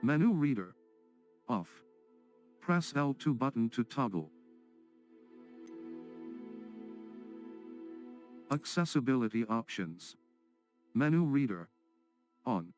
Menu reader. Off. Press L2 button to toggle. Accessibility options. Menu reader. On.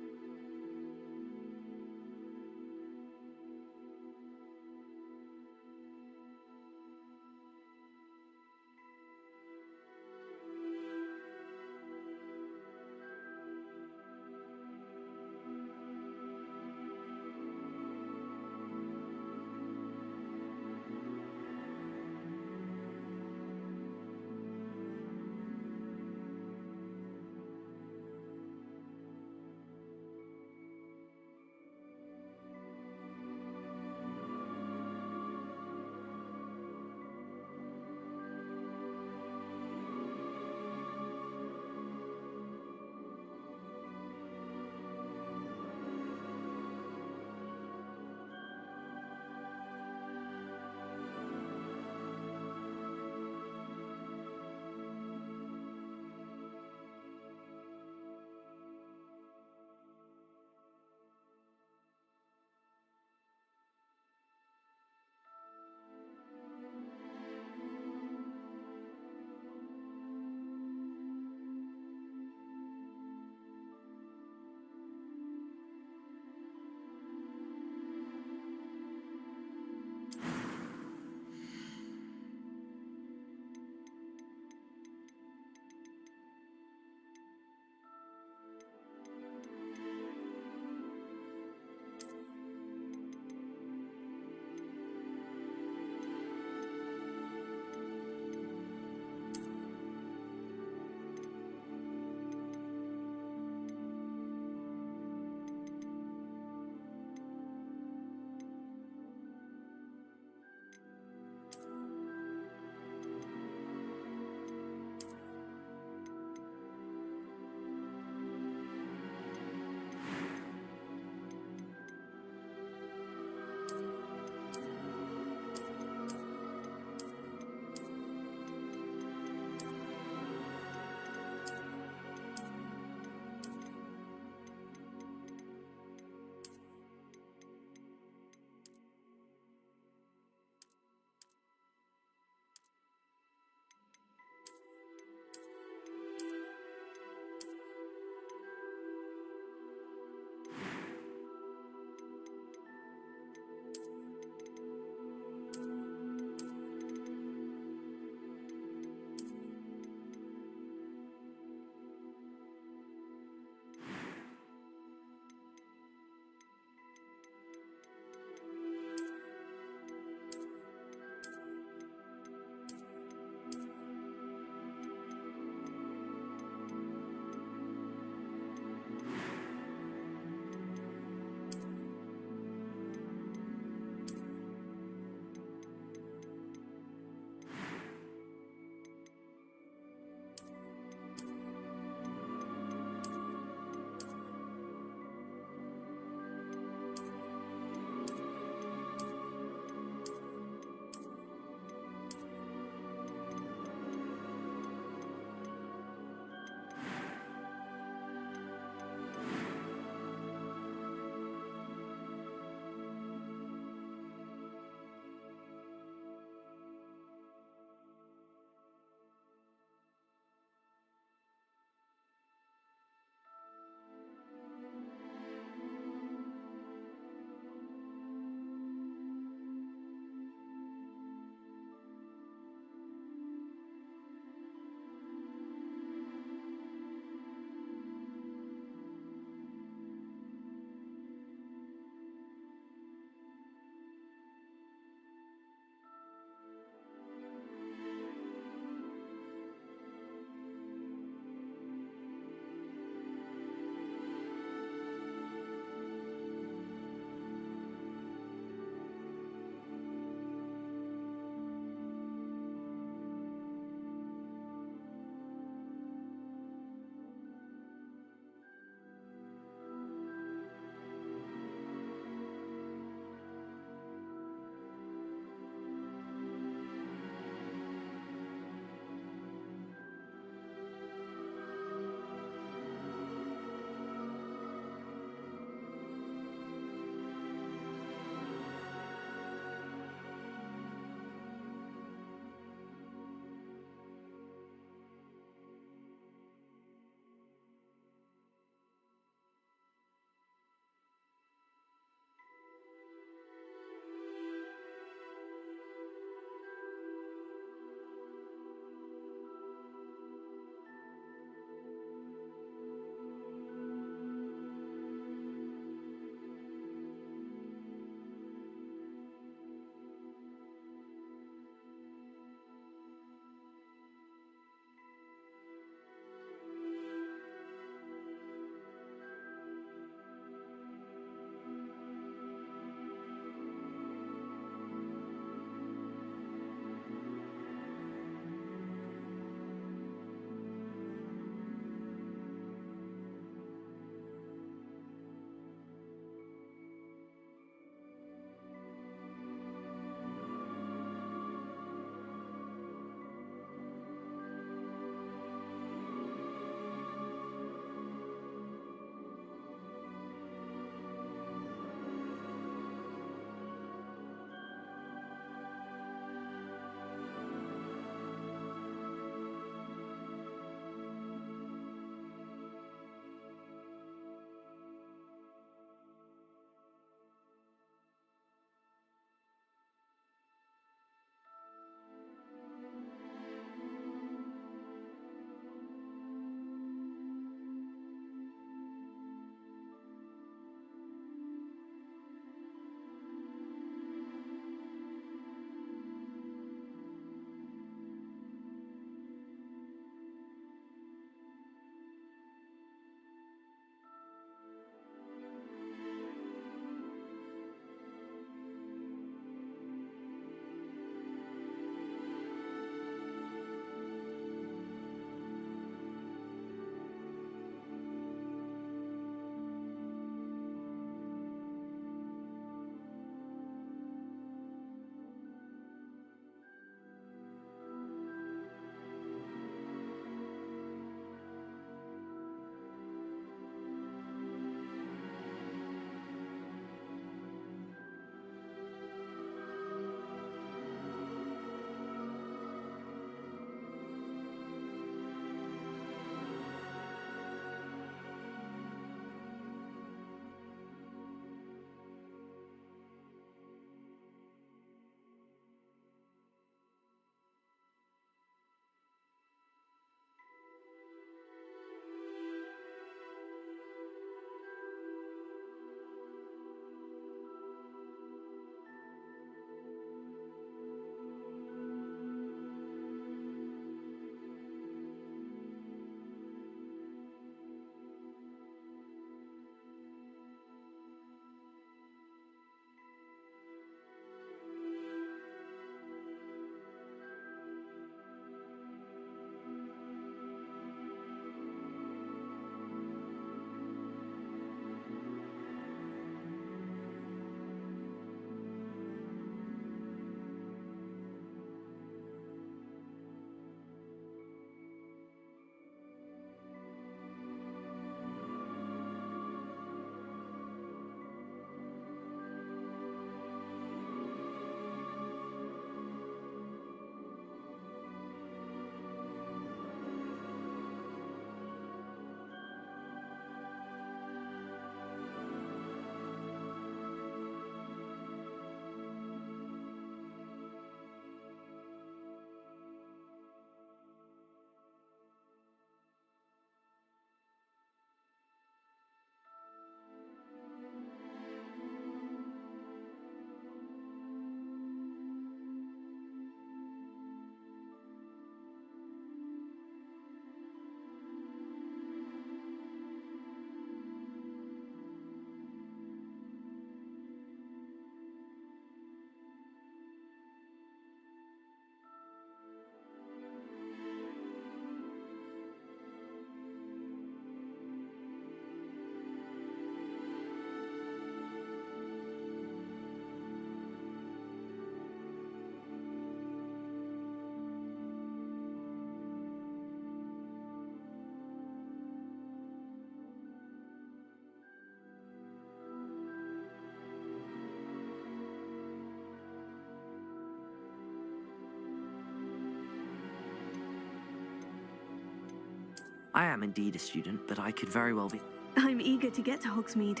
I am indeed a student, but I could very well be... I'm eager to get to Hogsmeade.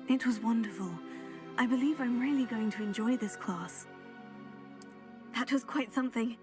It was wonderful. I believe I'm really going to enjoy this class. That was quite something.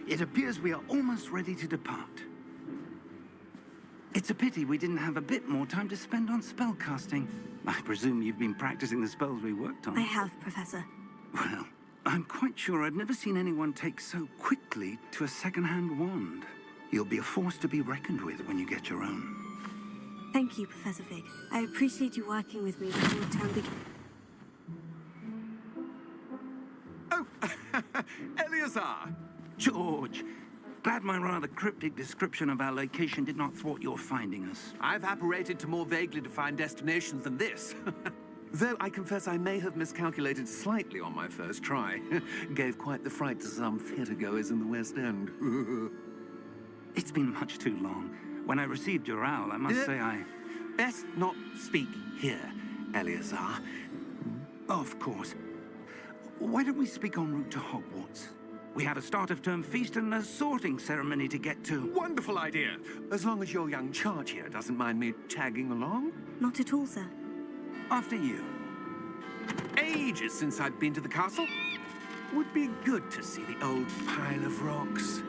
It appears we are almost ready to depart. It's a pity we didn't have a bit more time to spend on spellcasting. I presume you've been practicing the spells we worked on. I have, Professor. Well, I'm quite sure I've never seen anyone take so quickly to a second-hand wand. You'll be a force to be reckoned with when you get your own. Thank you, Professor Fig. I appreciate you working with me before the term begins. Oh, Eleazar! George, glad my rather cryptic description of our location did not thwart your finding us. I've apparated to more vaguely defined destinations than this. Though I confess I may have miscalculated slightly on my first try. Gave quite the fright to some theatre-goers in the West End. It's been much too long. When I received your owl, I must say I... Best not speak here, Eleazar. Of course. Why don't we speak en route to Hogwarts? We have a start-of-term feast and a sorting ceremony to get to. Wonderful idea. As long as your young charge here doesn't mind me tagging along. Not at all, sir. After you. Ages since I've been to the castle. Would be good to see the old pile of rocks.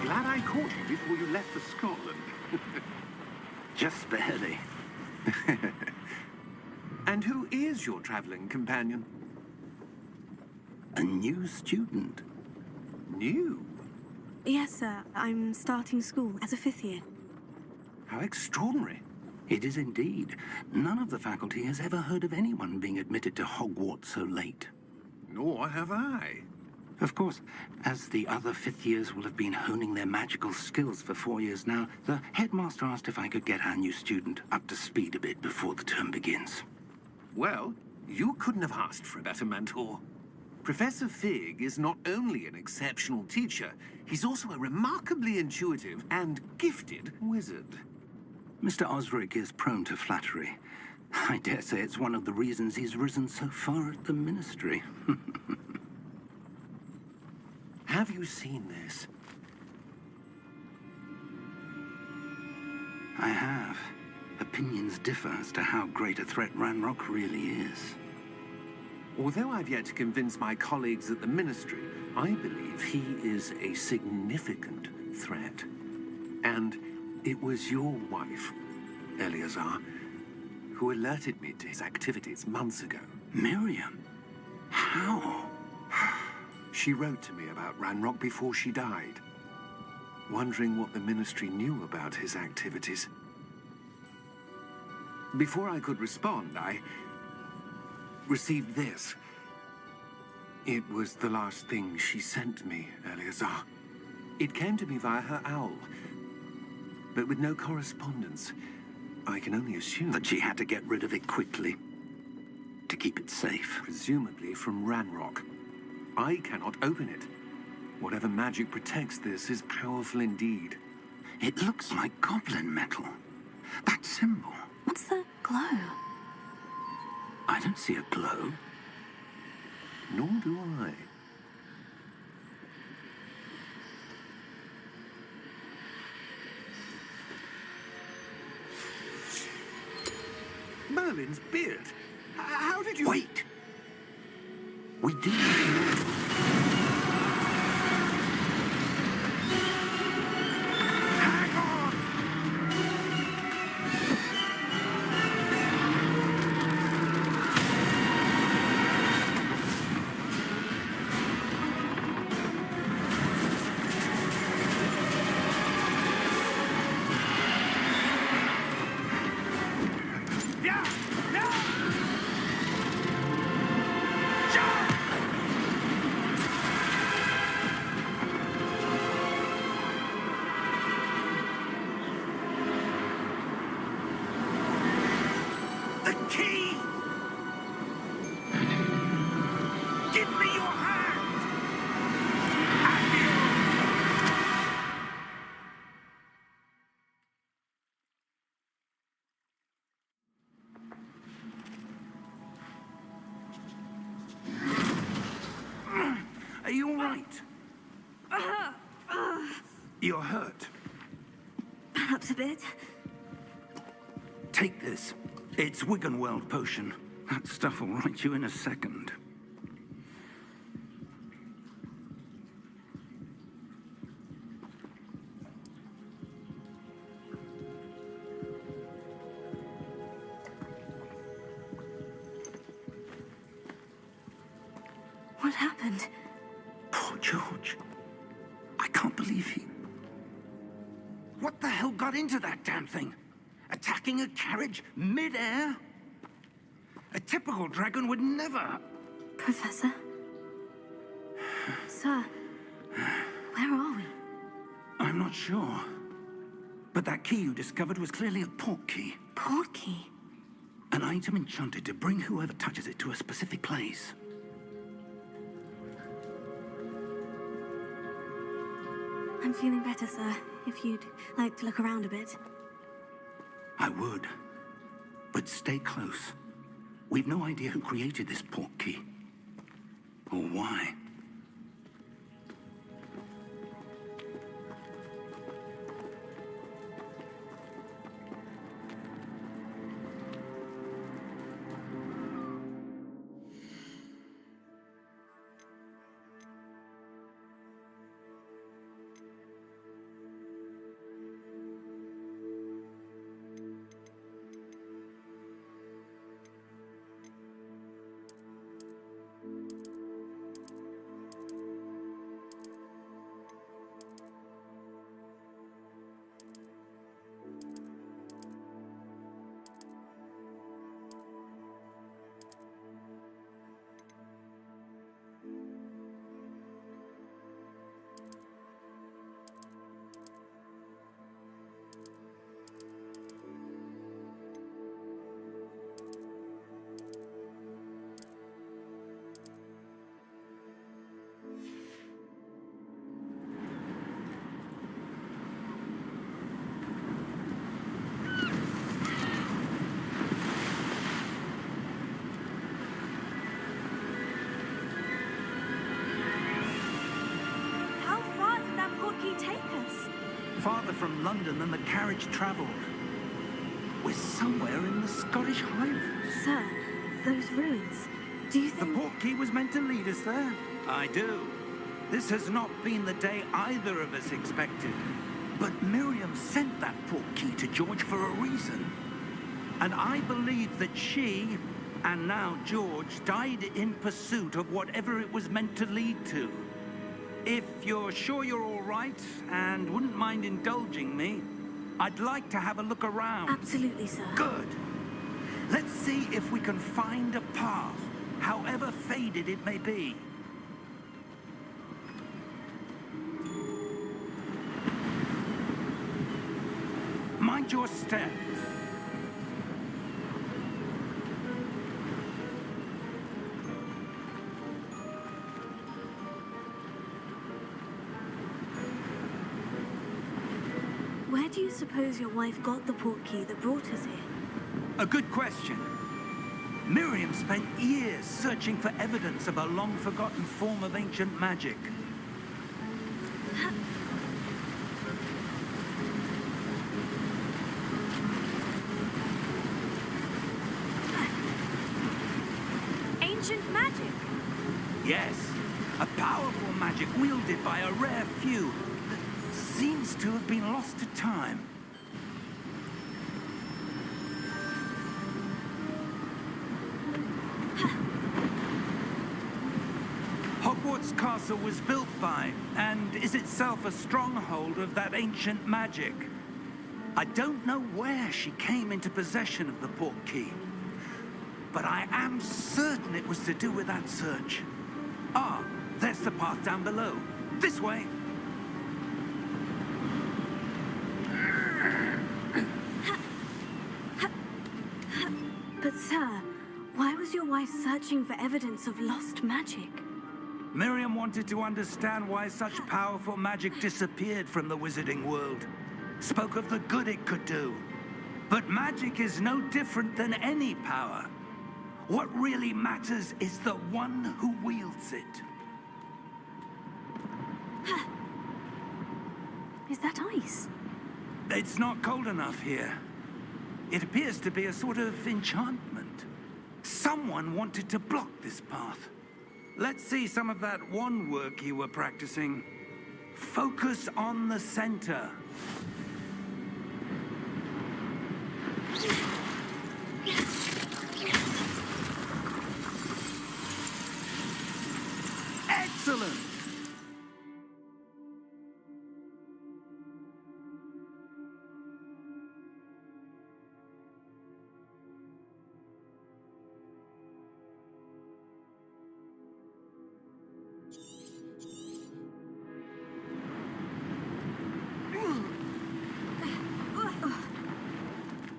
Glad I caught you before you left for Scotland. Just barely. And who is your traveling companion? A new student. New? Yes, sir. I'm starting school as a 5th year. How extraordinary. It is indeed. None of the faculty has ever heard of anyone being admitted to Hogwarts so late. Nor have I. Of course, as the other 5th years will have been honing their magical skills for 4 years now, the headmaster asked if I could get our new student up to speed a bit before the term begins. Well, you couldn't have asked for a better mentor. Professor Fig is not only an exceptional teacher, he's also a remarkably intuitive and gifted wizard. Mr. Osric is prone to flattery. I dare say it's one of the reasons he's risen so far at the ministry. Have you seen this? I have. Opinions differ as to how great a threat Ranrock really is. Although I've yet to convince my colleagues at the Ministry, I believe he is a significant threat. And It was your wife, Eleazar, who alerted me to his activities months ago. Miriam? How? She wrote to me about Ranrock before she died, wondering what the Ministry knew about his activities. Before I could respond, I received this. It was the last thing she sent me, Eleazar. It came to me via her owl, but with no correspondence. I can only assume That she had to get rid of it quickly to keep it safe. presumably from Ranrock. I cannot open it. Whatever magic protects this is powerful indeed. It looks like goblin metal. That symbol. What's the glow? I don't see a glow. Nor do I. Merlin's beard. How did you... Wait! We do know. Hang on! Yeah! Yeah! The key! Give me your hand! Are you all right? You're hurt. Perhaps a bit. Take this. It's Wiggenweld potion. That stuff will right you in a second. What happened? Poor George. I can't believe he... What the hell got into that damn thing? Attacking a carriage mid-air? A typical dragon would never... Professor? Sir, where are we? I'm not sure. But that key you discovered was clearly a port key. Port key? An item enchanted to bring whoever touches it to a specific place. I'm feeling better, sir. If you'd like to look around a bit. I would. But stay close. We've no idea who created this port key. Or why. How far did that port key take us? Farther from London than the carriage travelled. We're somewhere in the Scottish Highlands. Sir, those ruins. Do you The think... port key was meant to lead us there? I do. This has not been the day either of us expected. But Miriam Miriam sent that portkey to George for a reason. And I believe that she, and now George, died in pursuit of whatever it was meant to lead to. If you're sure you're all right and wouldn't mind indulging me, I'd like to have a look around. Absolutely, sir. Good. Let's see if we can find a path, however faded it may be. Mind your step. Where do you suppose your wife got the portkey that brought us here? A good question. Miriam spent years searching for evidence of a long-forgotten form of ancient magic. Ancient magic? Yes, a powerful magic wielded by a rare few that seems to have been lost to time. Hogwarts Castle was built by, and is itself a stronghold of that ancient magic. I don't know where she came into possession of the portkey, but I am certain it was to do with that search. Ah, there's the path down below. This way. But sir, why was your wife searching for evidence of lost magic? Miriam wanted to understand why such powerful magic disappeared from the wizarding world. Spoke of the good it could do. But magic is no different than any power. What really matters is the one who wields it. Is that ice? It's not cold enough here. It appears to be a sort of enchantment. Someone wanted to block this path. Let's see some of that wand work you were practicing. Focus on the center. Excellent!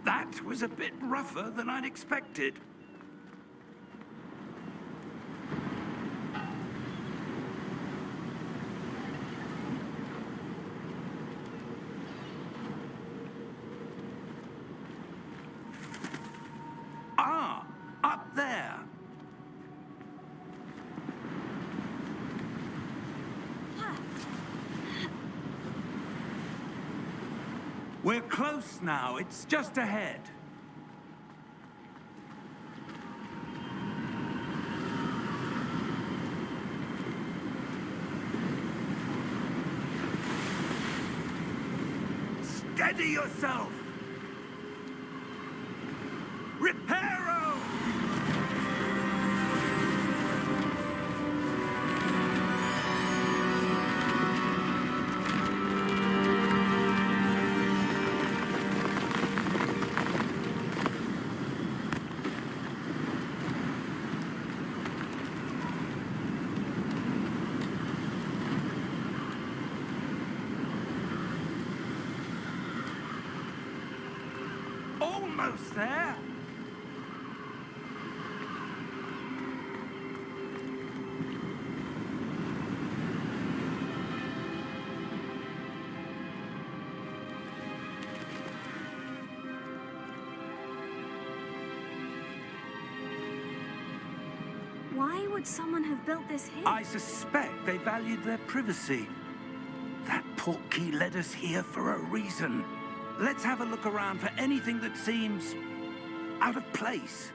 That was a bit rougher than I'd expected. Ah, up there. We're close now. It's just ahead. Steady yourself! Reparo! Almost there. Why would someone have built this here? I suspect they valued their privacy. That portkey led us here for a reason. Let's have a look around for anything that seems out of place.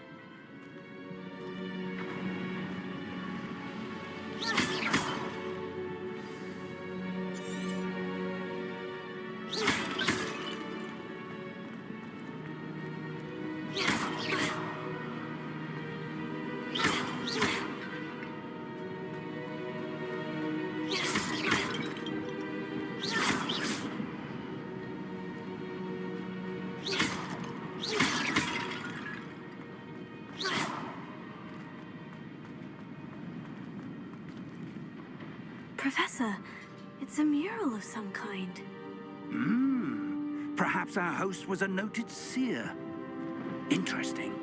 Professor, it's a mural of some kind. Perhaps our host was a noted seer. Interesting.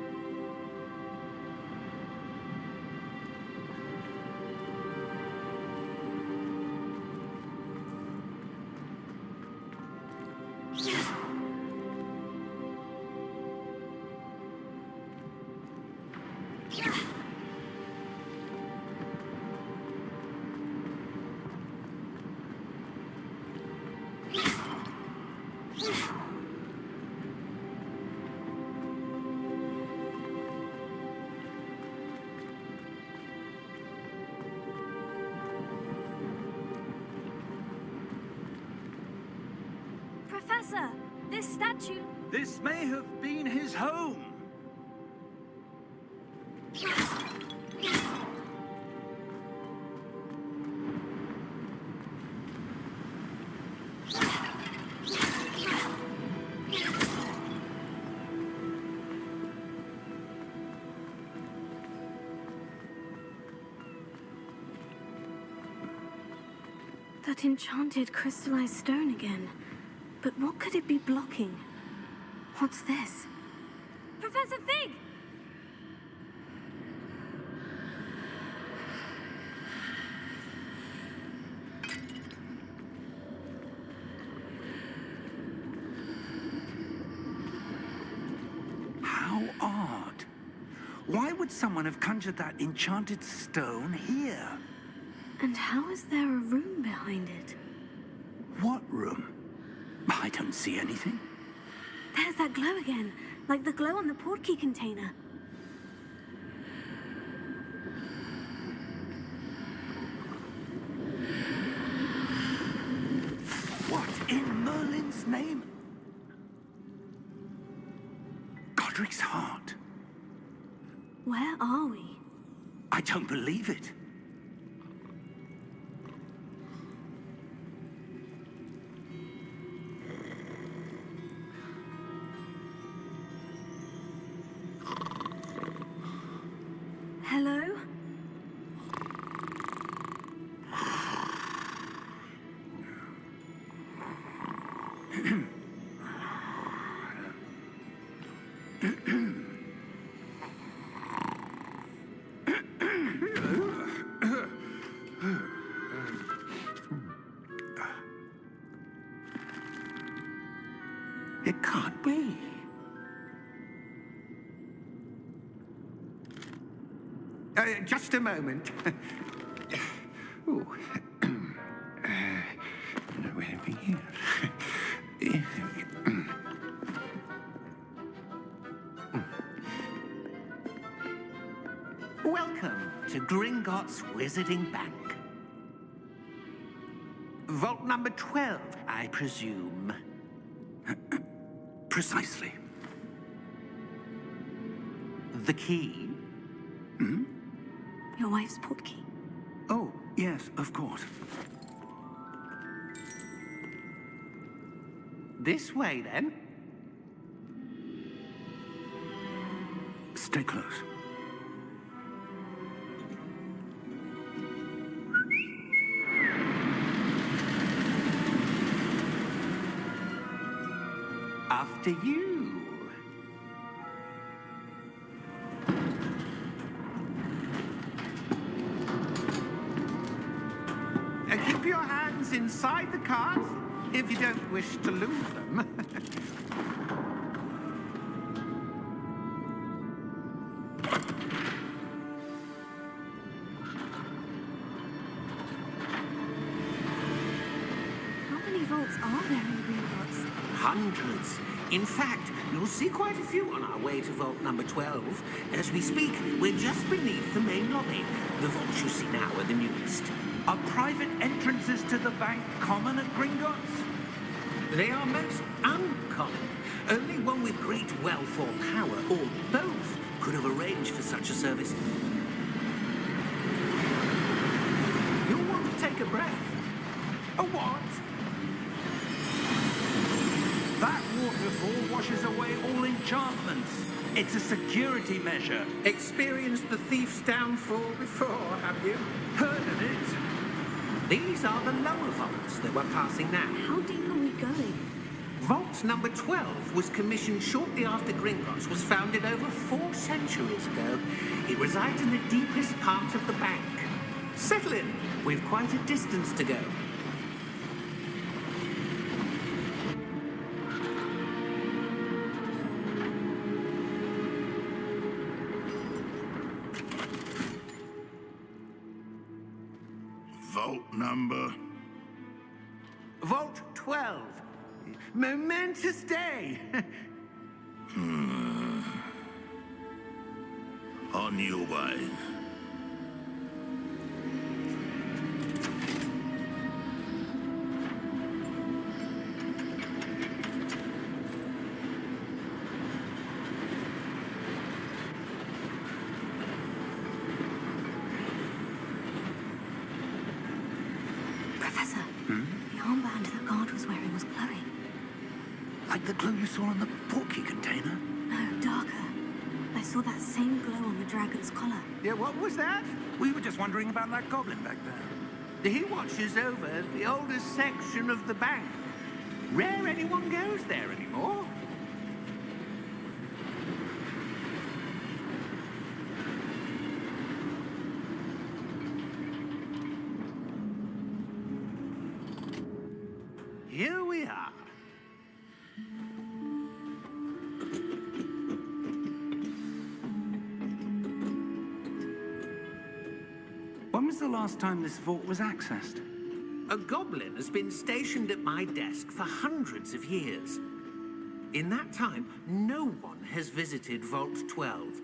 Professor, this statue... This may have been his home. That enchanted crystallized stone again. But what could it be blocking? What's this? Professor Fig! How odd. Why would someone have conjured that enchanted stone here? And how is there a room behind it? What room? I don't see anything. There's that glow again, like the glow on the portkey container. What in Merlin's name? Godric's heart. Where are we? I don't believe it. Hello? It can't be. Just a moment. Ooh. Where are we here? Welcome to Gringotts Wizarding Bank. Vault number 12, I presume. Precisely. The key? Your wife's portkey. Oh, yes, of course. This way, then. Stay close. After you. Keep your hands inside the cart if you don't wish to lose them. How many vaults are there in Gringotts? Hundreds. In fact, you'll see quite a few on our way to vault number 12. As we speak, we're just beneath the main lobby. The vaults you see now are the newest. Are private entrances to the bank common at Gringotts? They are most uncommon. Only one with great wealth or power, or both, could have arranged for such a service. You'll want to take a breath. A what? That waterfall washes away all enchantments. It's a security measure. Experienced the thief's downfall before, have you? Heard of it? These are the lower vaults that we're passing now. How deep are we going? Vault number 12 was commissioned shortly after Gringotts was founded over 4 centuries ago. It resides in the deepest part of the bank. Settle in. We've quite a distance to go. Vault number. Vault 12. Momentous day. On your way. Professor, the armband that guard was wearing was glowing. Like the glow you saw on the portkey container? No, darker. I saw that same glow on the dragon's collar. Yeah, what was that? We were just wondering about that goblin back there. He watches over the oldest section of the bank. Rare anyone goes there anymore. Here we are. When was the last time this vault was accessed? A goblin has been stationed at my desk for hundreds of years. In that time, no one has visited Vault 12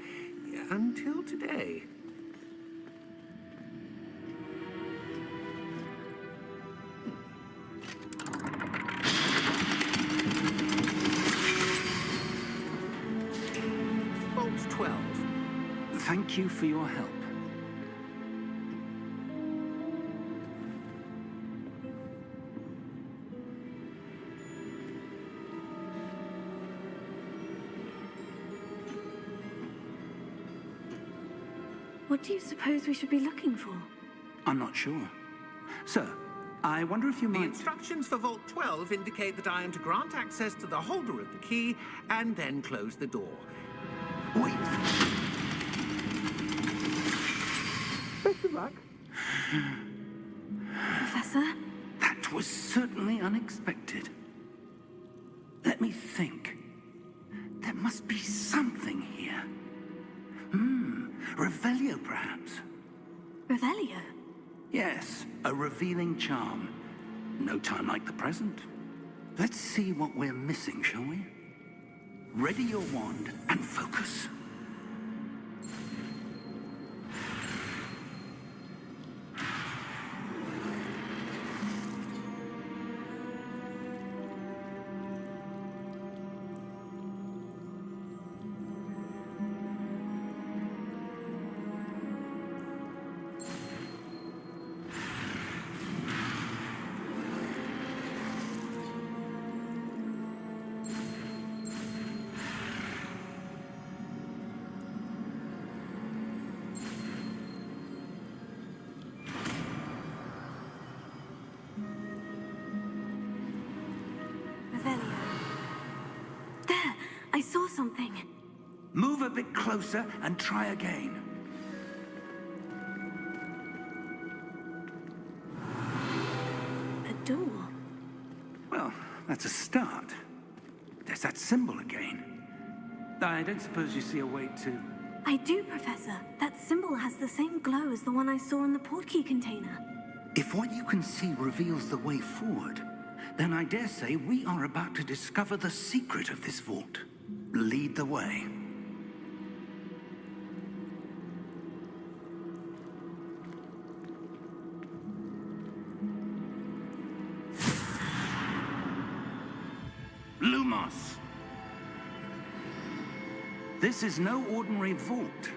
until today. Vault 12. Thank you for your help. What do you suppose we should be looking for? I'm not sure. Sir, I wonder if you The might... instructions for Vault 12 indicate that I am to grant access to the holder of the key and then close the door. Wait. Best of luck. Professor? That was certainly unexpected. Let me think. There must be something here. Revelio, perhaps? Revelio? Yes, a revealing charm. No time like the present. Let's see what we're missing, shall we? Ready your wand and focus. Revelio. There! I saw something. Move a bit closer and try again. A door. Well, that's a start. There's that symbol again. I don't suppose you see a way to... I do, Professor. That symbol has the same glow as the one I saw in the portkey container. If what you can see reveals the way forward, then I dare say we are about to discover the secret of this vault. Lead the way. Lumos! This is no ordinary vault.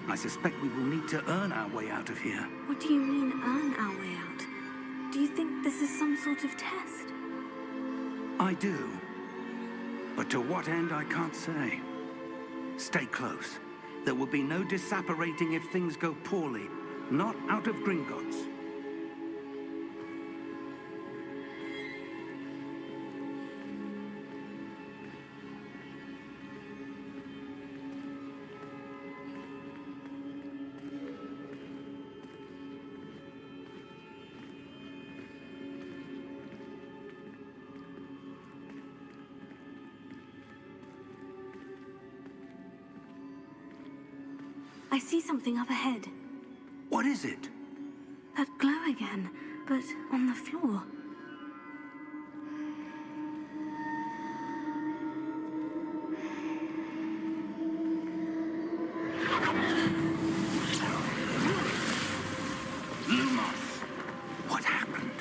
I suspect we will need to earn our way out of here. What do you mean, earn our way out? Do you think this is some sort of test? I do. But to what end, I can't say. Stay close. There will be no disapparating if things go poorly. Not out of Gringotts. see something up ahead. What is it? That glow again, but on the floor. Lumos! What happened?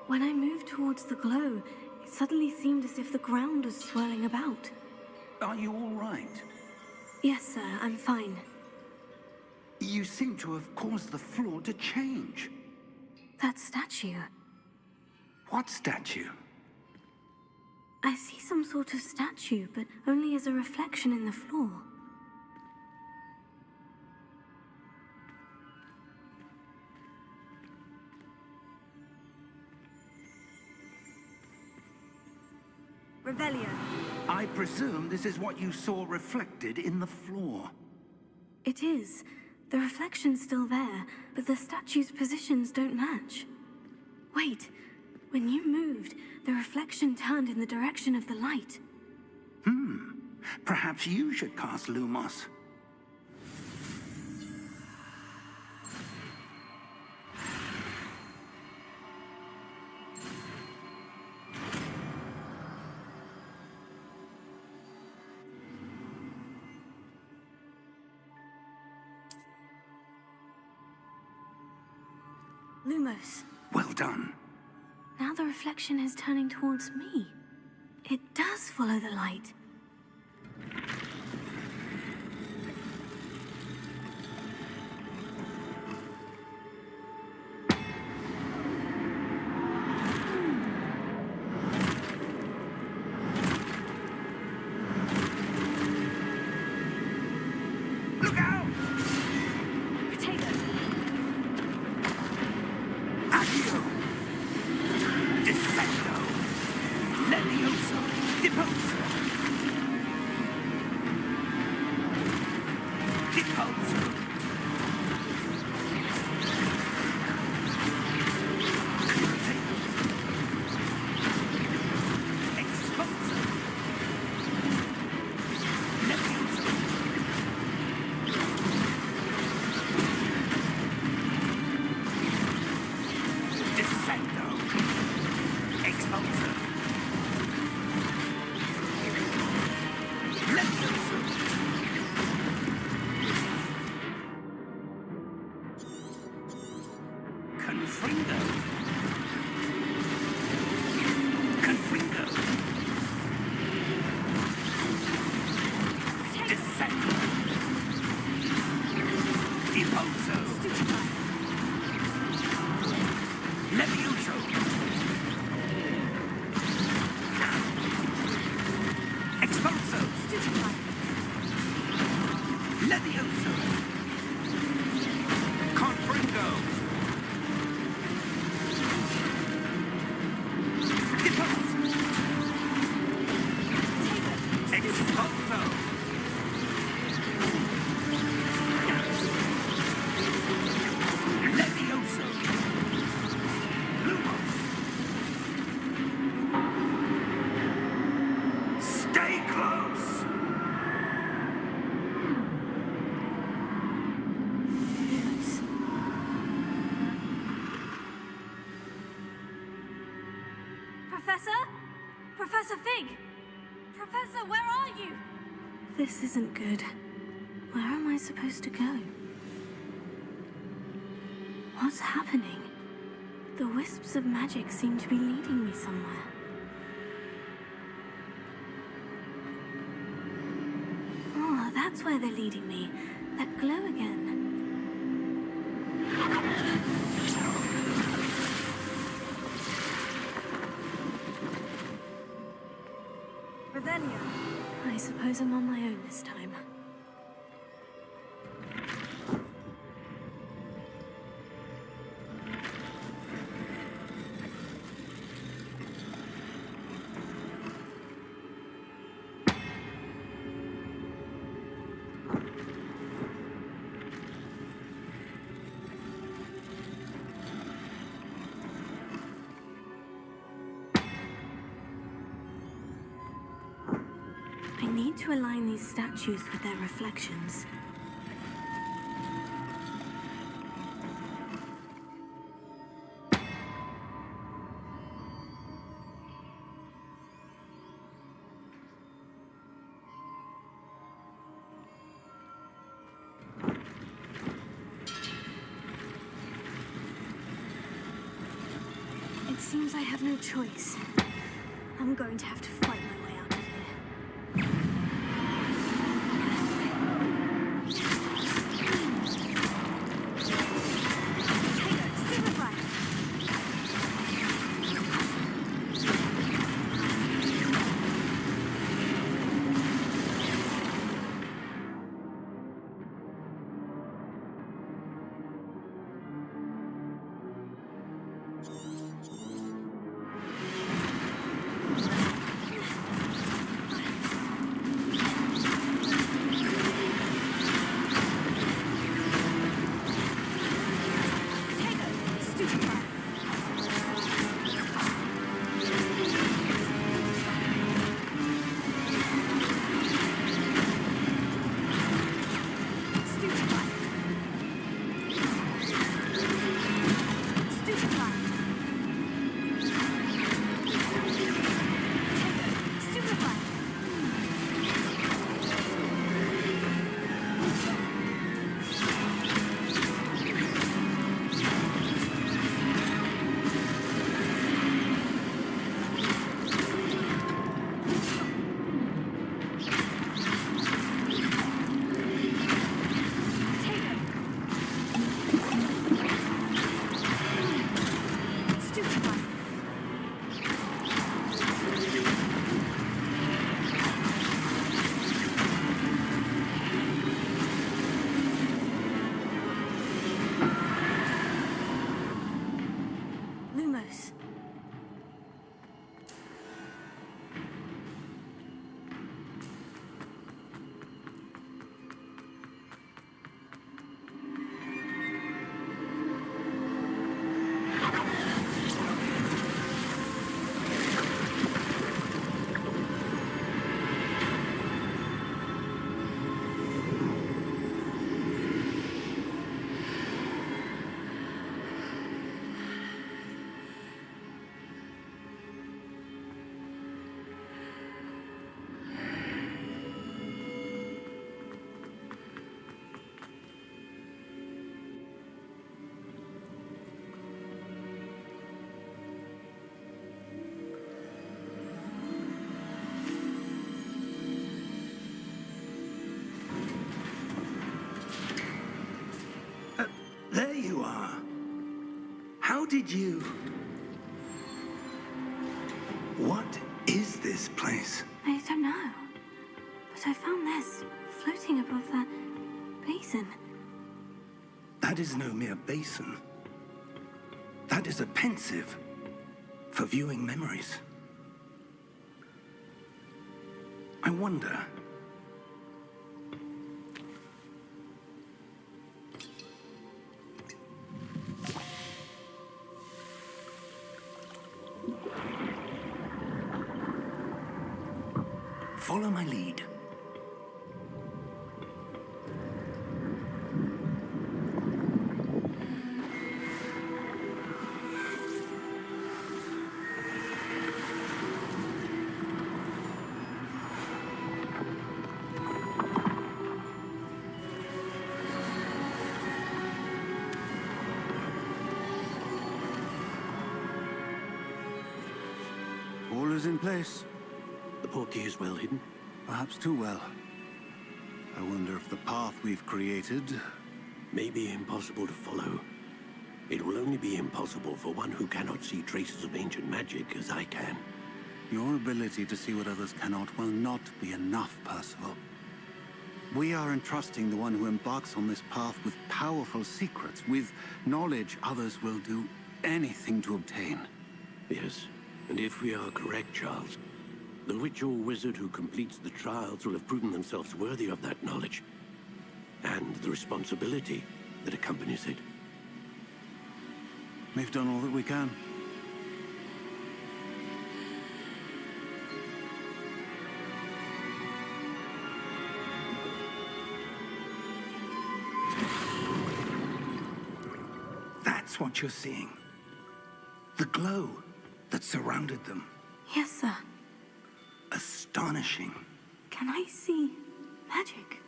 When I moved towards the glow, it suddenly seemed as if the ground was swirling about. Are you all right? Yes, sir, I'm fine. You seem to have caused the floor to change. That statue. What statue? I see some sort of statue, but only as a reflection in the floor. Revelio. I presume this is what you saw reflected in the floor. It is. The reflection's still there, but the statue's positions don't match. Wait, when you moved, the reflection turned in the direction of the light. Perhaps you should cast Lumos. Lumos. Well done. Now the reflection is turning towards me. It does follow the light. Look out! Potato. Accio! Descendo! Levioso! Deposo! Deposo! Exposo! Levioso! Descendo! Exposo! Levioso! Confringo! Confringo! Descendo! Deposo! Levioso! Exposo! Levioso! Confringo! Deposo! Exposo! Levioso! Lumos! Stay close! Lumos. Professor? Professor Fig? Professor, where are you? This isn't good. Where am I supposed to go? What's happening? The wisps of magic seem to be leading me somewhere. Oh, that's where they're leading me. That glow again. Revelio. I suppose I'm on my own this time. I need to align these statues with their reflections. It seems I have no choice. I'm going to have to fight my way out of here. Lumos. There you are. How did you... What is this place? I don't know. But I found this floating above that basin. That is no mere basin. That is a pensive for viewing memories. I wonder... Follow my lead. All is in place. The portkey is well hidden. Perhaps too well. I wonder if the path we've created... May be impossible to follow. It will only be impossible for one who cannot see traces of ancient magic as I can. Your ability to see what others cannot will not be enough, Percival. We are entrusting the one who embarks on this path with powerful secrets, with knowledge others will do anything to obtain. Yes, and if we are correct, Charles, the witch or wizard who completes the trials will have proven themselves worthy of that knowledge, and the responsibility that accompanies it. We've done all that we can. That's what you're seeing. The glow that surrounded them. Yes, sir. Astonishing. Can I see magic?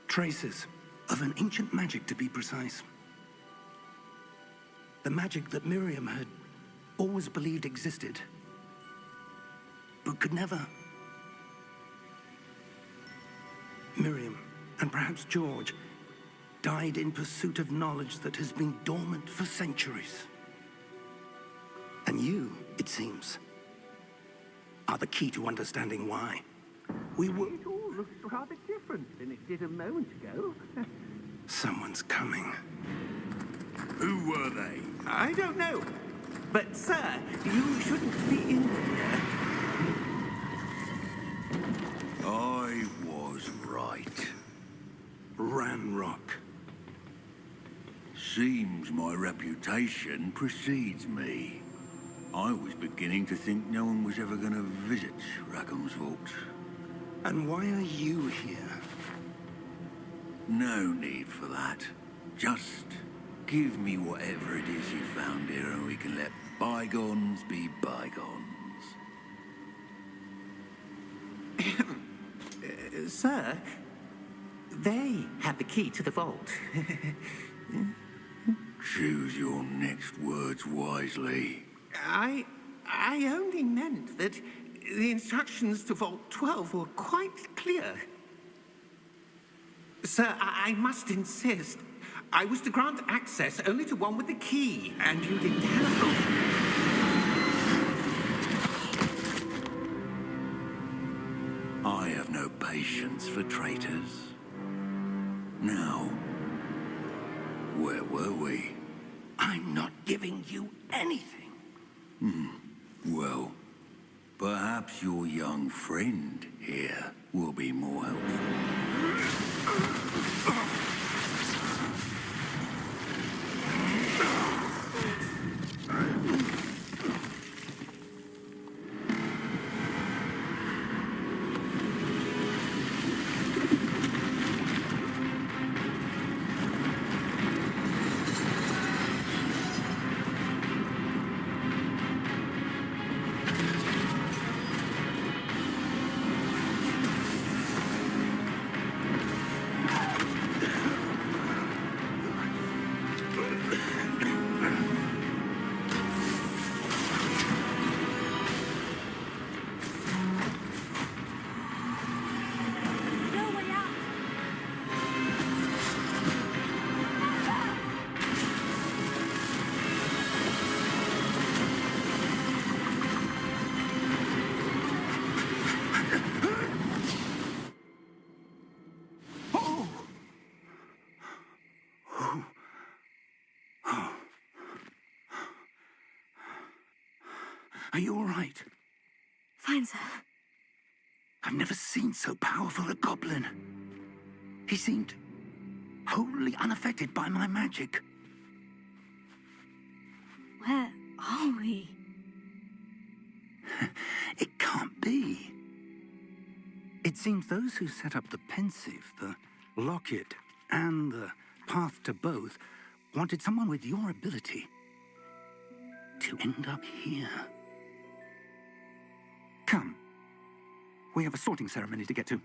Traces of an ancient magic, to be precise. The magic that Miriam had always believed existed, but could never. Miriam, and perhaps George, died in pursuit of knowledge that has been dormant for centuries. And you, it seems, are the key to understanding why. We were... It all looks rather different than it did a moment ago. Someone's coming. Who were they? I don't know. But, sir, you shouldn't be in here. I was right. Ranrock. Seems my reputation precedes me. I was beginning to think no one was ever going to visit Rackham's vault. And why are you here? No need for that. Just give me whatever it is you found here and we can let bygones be bygones. Sir, they had the key to the vault. Choose your next words wisely. I only meant that the instructions to Vault 12 were quite clear. Sir, I must insist. I was to grant access only to one with the key, and you didn't have... I have no patience for traitors. Now, where were we? I'm not giving you anything. Well, perhaps your young friend here will be more helpful. Are you all right? Fine, sir. I've never seen so powerful a goblin. He seemed wholly unaffected by my magic. Where are we? It can't be. It seems those who set up the pensive, the locket, and the path to both wanted someone with your ability to end up here. Come. We have a sorting ceremony to get to.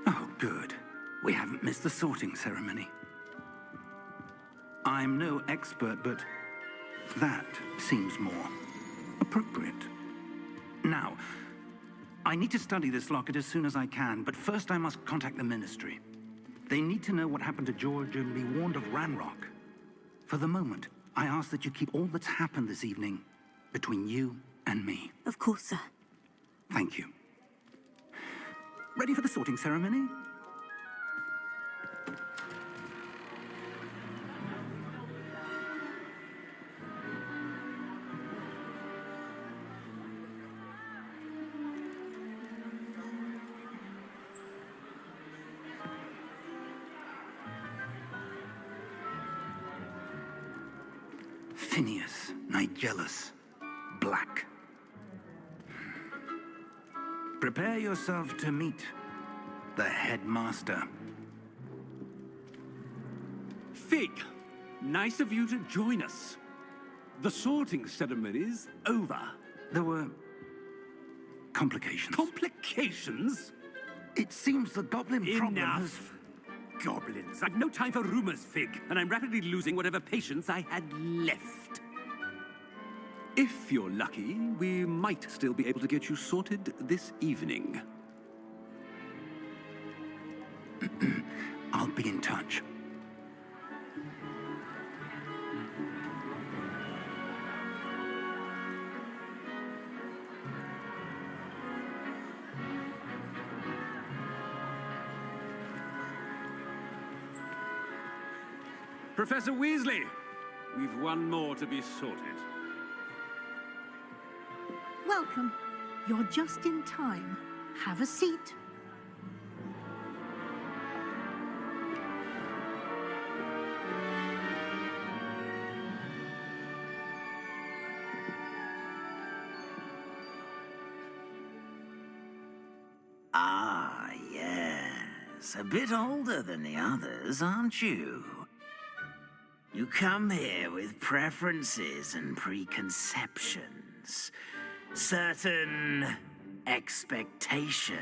Oh, good. We haven't missed the sorting ceremony. I'm no expert, but that seems more appropriate. Now, I need to study this locket as soon as I can, but first I must contact the Ministry. They need to know what happened to George and be warned of Ranrock. For the moment, I ask that you keep all that's happened this evening between you and me. Of course, sir. Thank you. Ready for the sorting ceremony? Phineas, Nigellus, Black. Prepare yourself to meet the headmaster. Fig, nice of you to join us. The sorting ceremony's over. There were complications. Complications? It seems the goblin problem has... Enough. Goblins. I've no time for rumors, Fig, and I'm rapidly losing whatever patience I had left. If you're lucky, we might still be able to get you sorted this evening. I'll be in touch. Professor Weasley, we've one more to be sorted. Welcome. You're just in time. Have a seat. Ah, yes. A bit older than the others, aren't you? You come here with preferences and preconceptions. Certain expectations.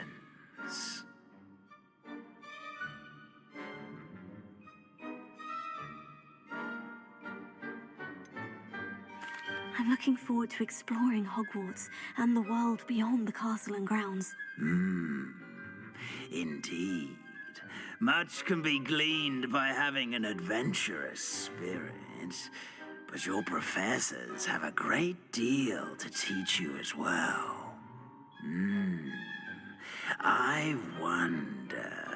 I'm looking forward to exploring Hogwarts and the world beyond the castle and grounds. Indeed. Much can be gleaned by having an adventurous spirit, but your professors have a great deal to teach you as well. I wonder...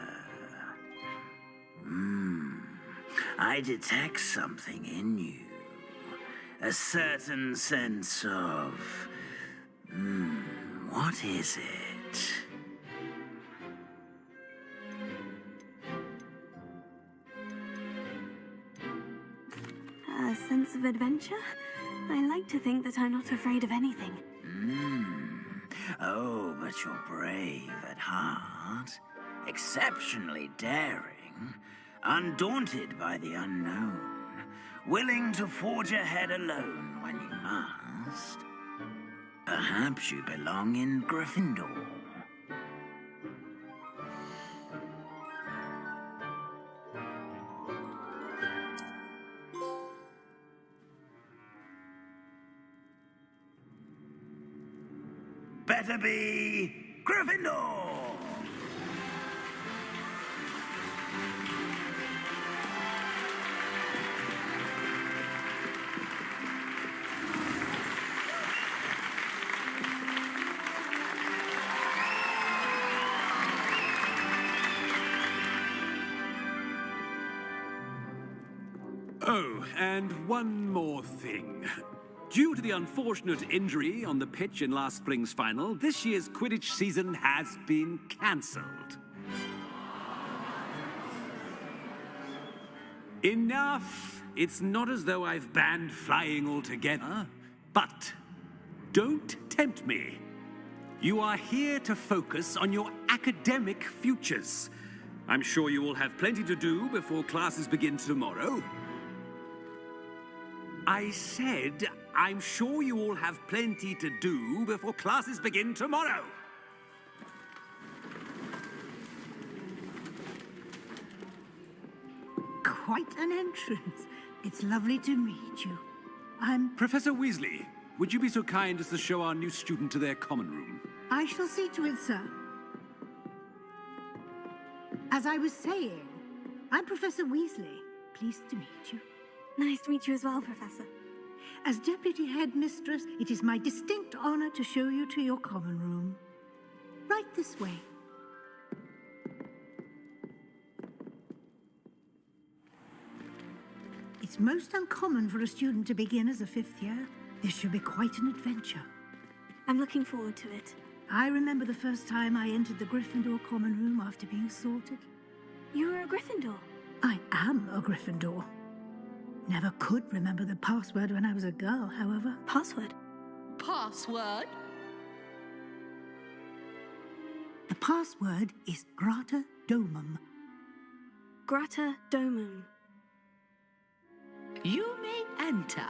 I detect something in you. A certain sense of... what is it? A sense of adventure? I like to think that I'm not afraid of anything. Oh, but you're brave at heart. Exceptionally daring. Undaunted by the unknown. Willing to forge ahead alone when you must. Perhaps you belong in Gryffindor. Better be Gryffindor! Oh, and one more thing. Due to the unfortunate injury on the pitch in last spring's final, this year's Quidditch season has been cancelled. Enough! It's not as though I've banned flying altogether, but don't tempt me. You are here to focus on your academic futures. I'm sure you will have plenty to do before classes begin tomorrow. I said, I'm sure you all have plenty to do before classes begin tomorrow. Quite an entrance. It's lovely to meet you. I'm... Professor Weasley, would you be so kind as to show our new student to their common room? I shall see to it, sir. As I was saying, I'm Professor Weasley. Pleased to meet you. Nice to meet you as well, Professor. As Deputy Headmistress, it is my distinct honor to show you to your common room. Right this way. It's most uncommon for a student to begin as a fifth year. This should be quite an adventure. I'm looking forward to it. I remember the first time I entered the Gryffindor common room after being sorted. You were a Gryffindor? I am a Gryffindor. Never could remember the password when I was a girl, however. Password? Password? The password is Grata Domum. Grata Domum. You may enter.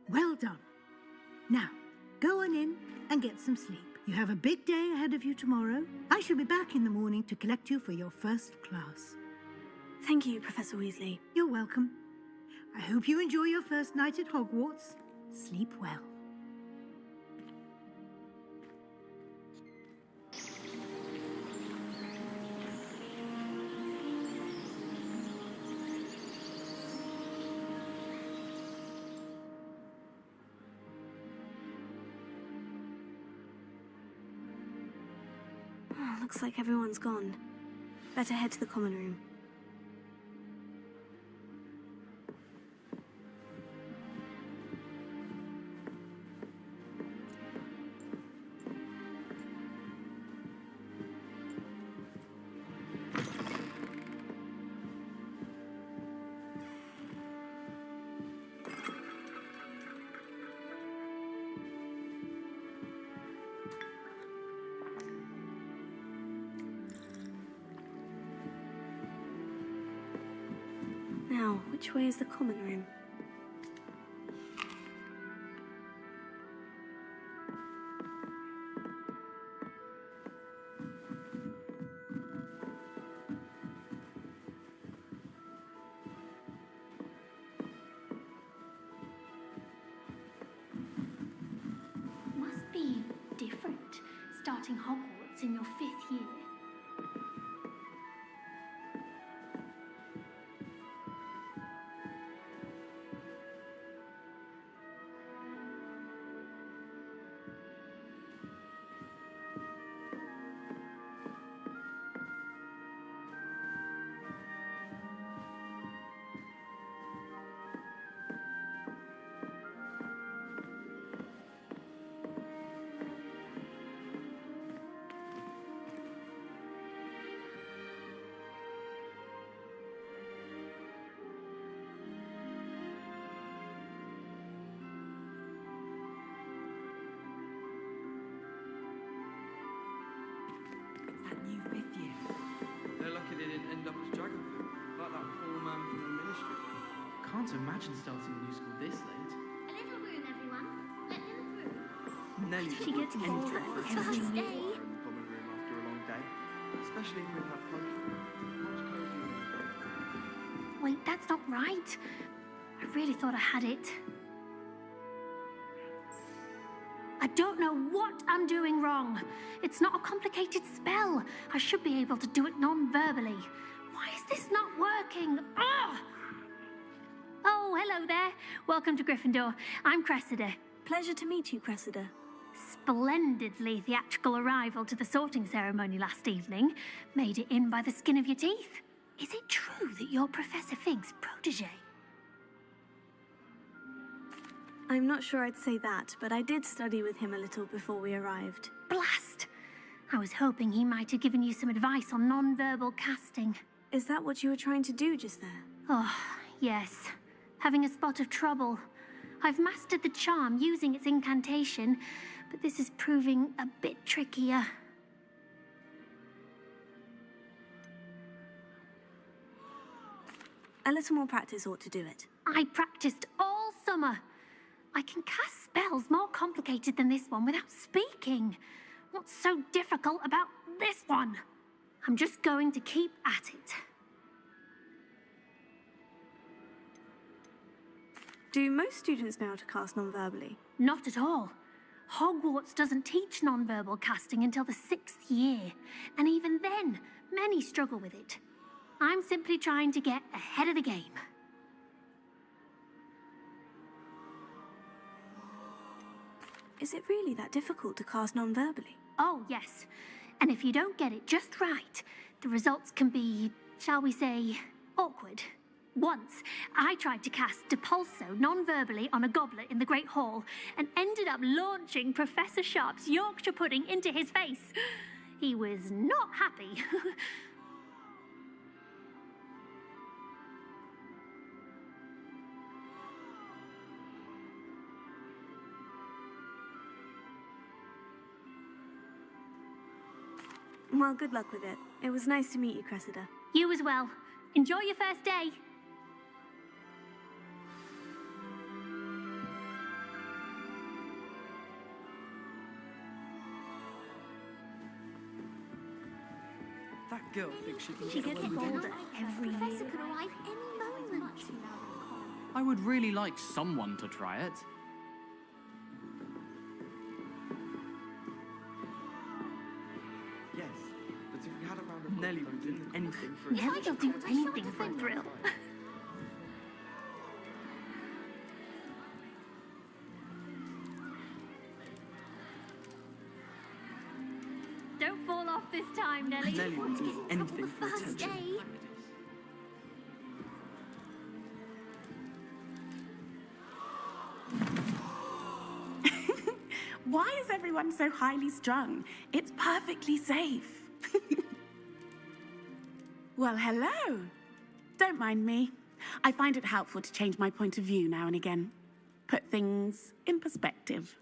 Well done. Now, go on in and get some sleep. You have a big day ahead of you tomorrow. I shall be back in the morning to collect you for your first class. Thank you, Professor Weasley. You're welcome. I hope you enjoy your first night at Hogwarts. Sleep well. Oh, looks like everyone's gone. Better head to the common room. Now, which way is the common room? Must be different, starting Hogwarts in your 5th year. New 5th year. They're lucky they didn't end up as dragon food, like that poor man from the ministry. Can't imagine starting a new school this late. A little room, everyone. Let them through. Nelly She gets bored for every day. in the common room after a long day, especially if we've had poker. Much cozier than a bed. Wait, that's not right. I really thought I had it. I don't know what I'm doing wrong. It's not a complicated spell. I should be able to do it non-verbally. Why is this not working? Ah! Oh, hello there. Welcome to Gryffindor. I'm Cressida. Pleasure to meet you, Cressida. Splendidly theatrical arrival to the sorting ceremony last evening. Made it in by the skin of your teeth. Is it true that you're Professor Fig's protege? I'm not sure I'd say that, but I did study with him a little before we arrived. Blast! I was hoping he might have given you some advice on non-verbal casting. Is that what you were trying to do just there? Oh, yes. Having a spot of trouble. I've mastered the charm using its incantation, but this is proving a bit trickier. A little more practice ought to do it. I practiced all summer. I can cast spells more complicated than this one without speaking. What's so difficult about this one? I'm just going to keep at it. Do most students know how to cast non-verbally? Not at all. Hogwarts doesn't teach nonverbal casting until the 6th year, and even then, many struggle with it. I'm simply trying to get ahead of the game. Is it really that difficult to cast non-verbally? Oh, yes. And if you don't get it just right, the results can be, shall we say, awkward. Once, I tried to cast Depulso non-verbally on a goblet in the Great Hall and ended up launching Professor Sharp's Yorkshire pudding into his face. He was not happy. Well, good luck with it. It was nice to meet you, Cressida. You as well. Enjoy your first day. That girl thinks she can She get gets away with older every year. Professor could arrive any moment. I would really like someone to try it. Yes, but if we had a round of Nelly would do anything for a Nelly will do anything for a thrill. Don't fall off this time, Nelly. Nelly will do anything for First attention. day. Why is everyone so highly strung? It's perfectly safe. Well, hello. Don't mind me. I find it helpful to change my point of view now and again. Put things in perspective.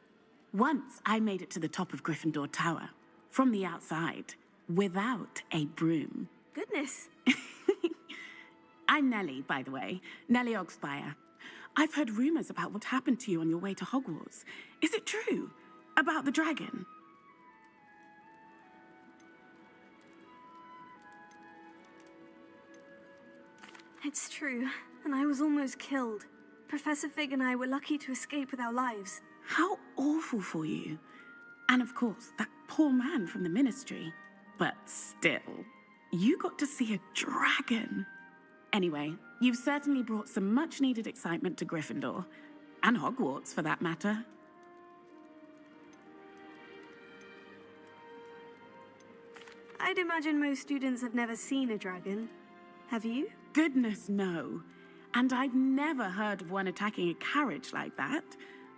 Once I made it to the top of Gryffindor Tower, from the outside, without a broom. Goodness. I'm Nellie, by the way. Nellie Ogspire. I've heard rumors about what happened to you on your way to Hogwarts. Is it true? About the dragon? It's true, and I was almost killed. Professor Fig and I were lucky to escape with our lives. How awful for you. And of course, that poor man from the Ministry. But still, you got to see a dragon. Anyway, you've certainly brought some much-needed excitement to Gryffindor. And Hogwarts, for that matter. I'd imagine most students have never seen a dragon. Have you? Goodness, no. And I've never heard of one attacking a carriage like that.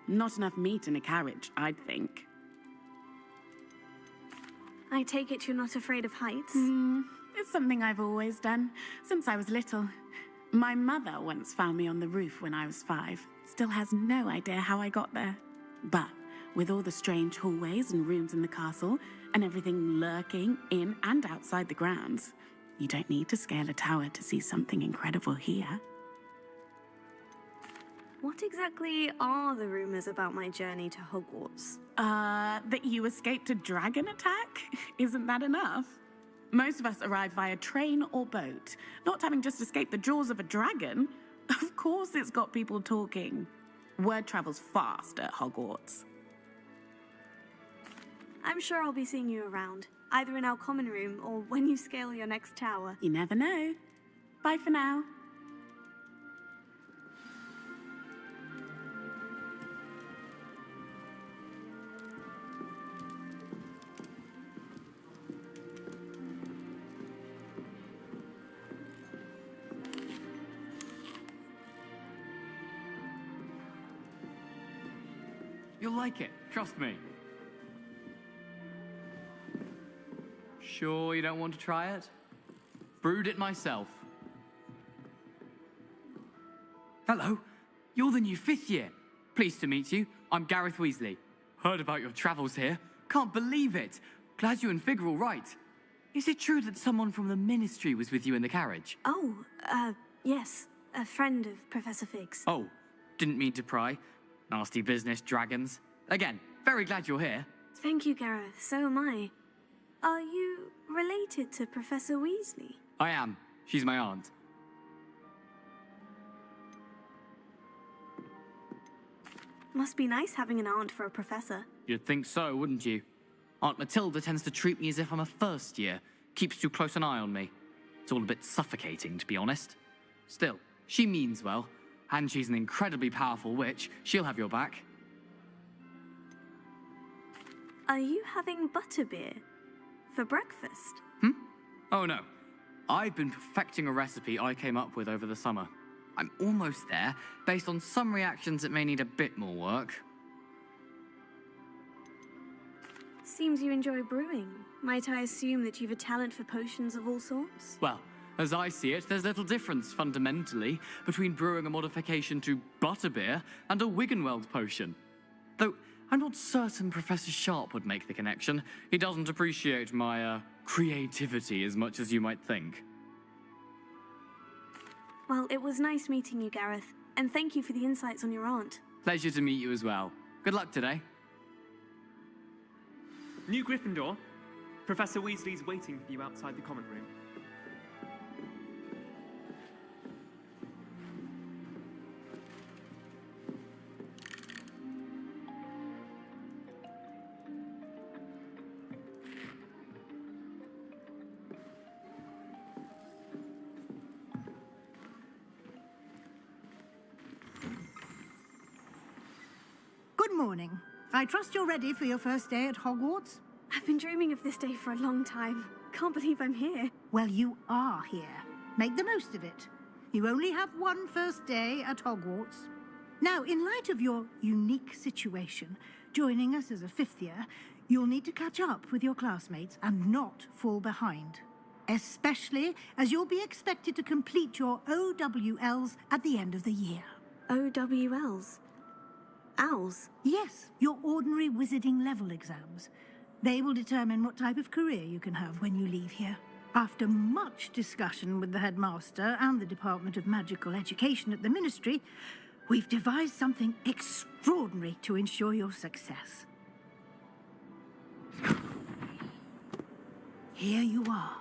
Not enough meat in a carriage, I'd think. I take it you're not afraid of heights? It's something I've always done, since I was little. My mother once found me on the roof when I was 5. Still has no idea how I got there. But with all the strange hallways and rooms in the castle, and everything lurking in and outside the grounds, you don't need to scale a tower to see something incredible here. What exactly are the rumors about my journey to Hogwarts? That you escaped a dragon attack? Isn't that enough? Most of us arrive via train or boat, not having just escaped the jaws of a dragon. Of course it's got people talking. Word travels fast at Hogwarts. I'm sure I'll be seeing you around, either in our common room or when you scale your next tower. You never know. Bye for now. You'll like it, trust me. Sure you don't want to try it? Brewed it myself. Hello, you're the new 5th year. Pleased to meet you. I'm Gareth Weasley. Heard about your travels here. Can't believe it. Glad you and Fig are all right. Is it true that someone from the Ministry was with you in the carriage? Oh, yes. A friend of Professor Fig's. Oh, didn't mean to pry. Nasty business, dragons. Again, very glad you're here. Thank you, Gareth. So am I. Are you related to Professor Weasley? I am. She's my aunt. Must be nice having an aunt for a professor. You'd think so, wouldn't you? Aunt Matilda tends to treat me as if I'm a first year, keeps too close an eye on me. It's all a bit suffocating, to be honest. Still, she means well, and she's an incredibly powerful witch. She'll have your back. Are you having butterbeer? For breakfast? Oh no. I've been perfecting a recipe I came up with over the summer. I'm almost there, based on some reactions that may need a bit more work. Seems you enjoy brewing. Might I assume that you've a talent for potions of all sorts? Well, as I see it, there's little difference, fundamentally, between brewing a modification to butterbeer and a Wiggenweld potion. Though, I'm not certain Professor Sharp would make the connection. He doesn't appreciate my, creativity as much as you might think. Well, it was nice meeting you, Gareth. And thank you for the insights on your aunt. Pleasure to meet you as well. Good luck today. New Gryffindor. Professor Weasley's waiting for you outside the common room. Good morning. I trust you're ready for your first day at Hogwarts? I've been dreaming of this day for a long time. Can't believe I'm here. Well, you are here. Make the most of it. You only have one first day at Hogwarts. Now, in light of your unique situation, joining us as a fifth year, you'll need to catch up with your classmates and not fall behind. Especially as you'll be expected to complete your OWLs at the end of the year. OWLs? Owls? Yes, your ordinary wizarding level exams. They will determine what type of career you can have when you leave here. After much discussion with the headmaster and the Department of Magical Education at the Ministry, we've devised something extraordinary to ensure your success. Here you are.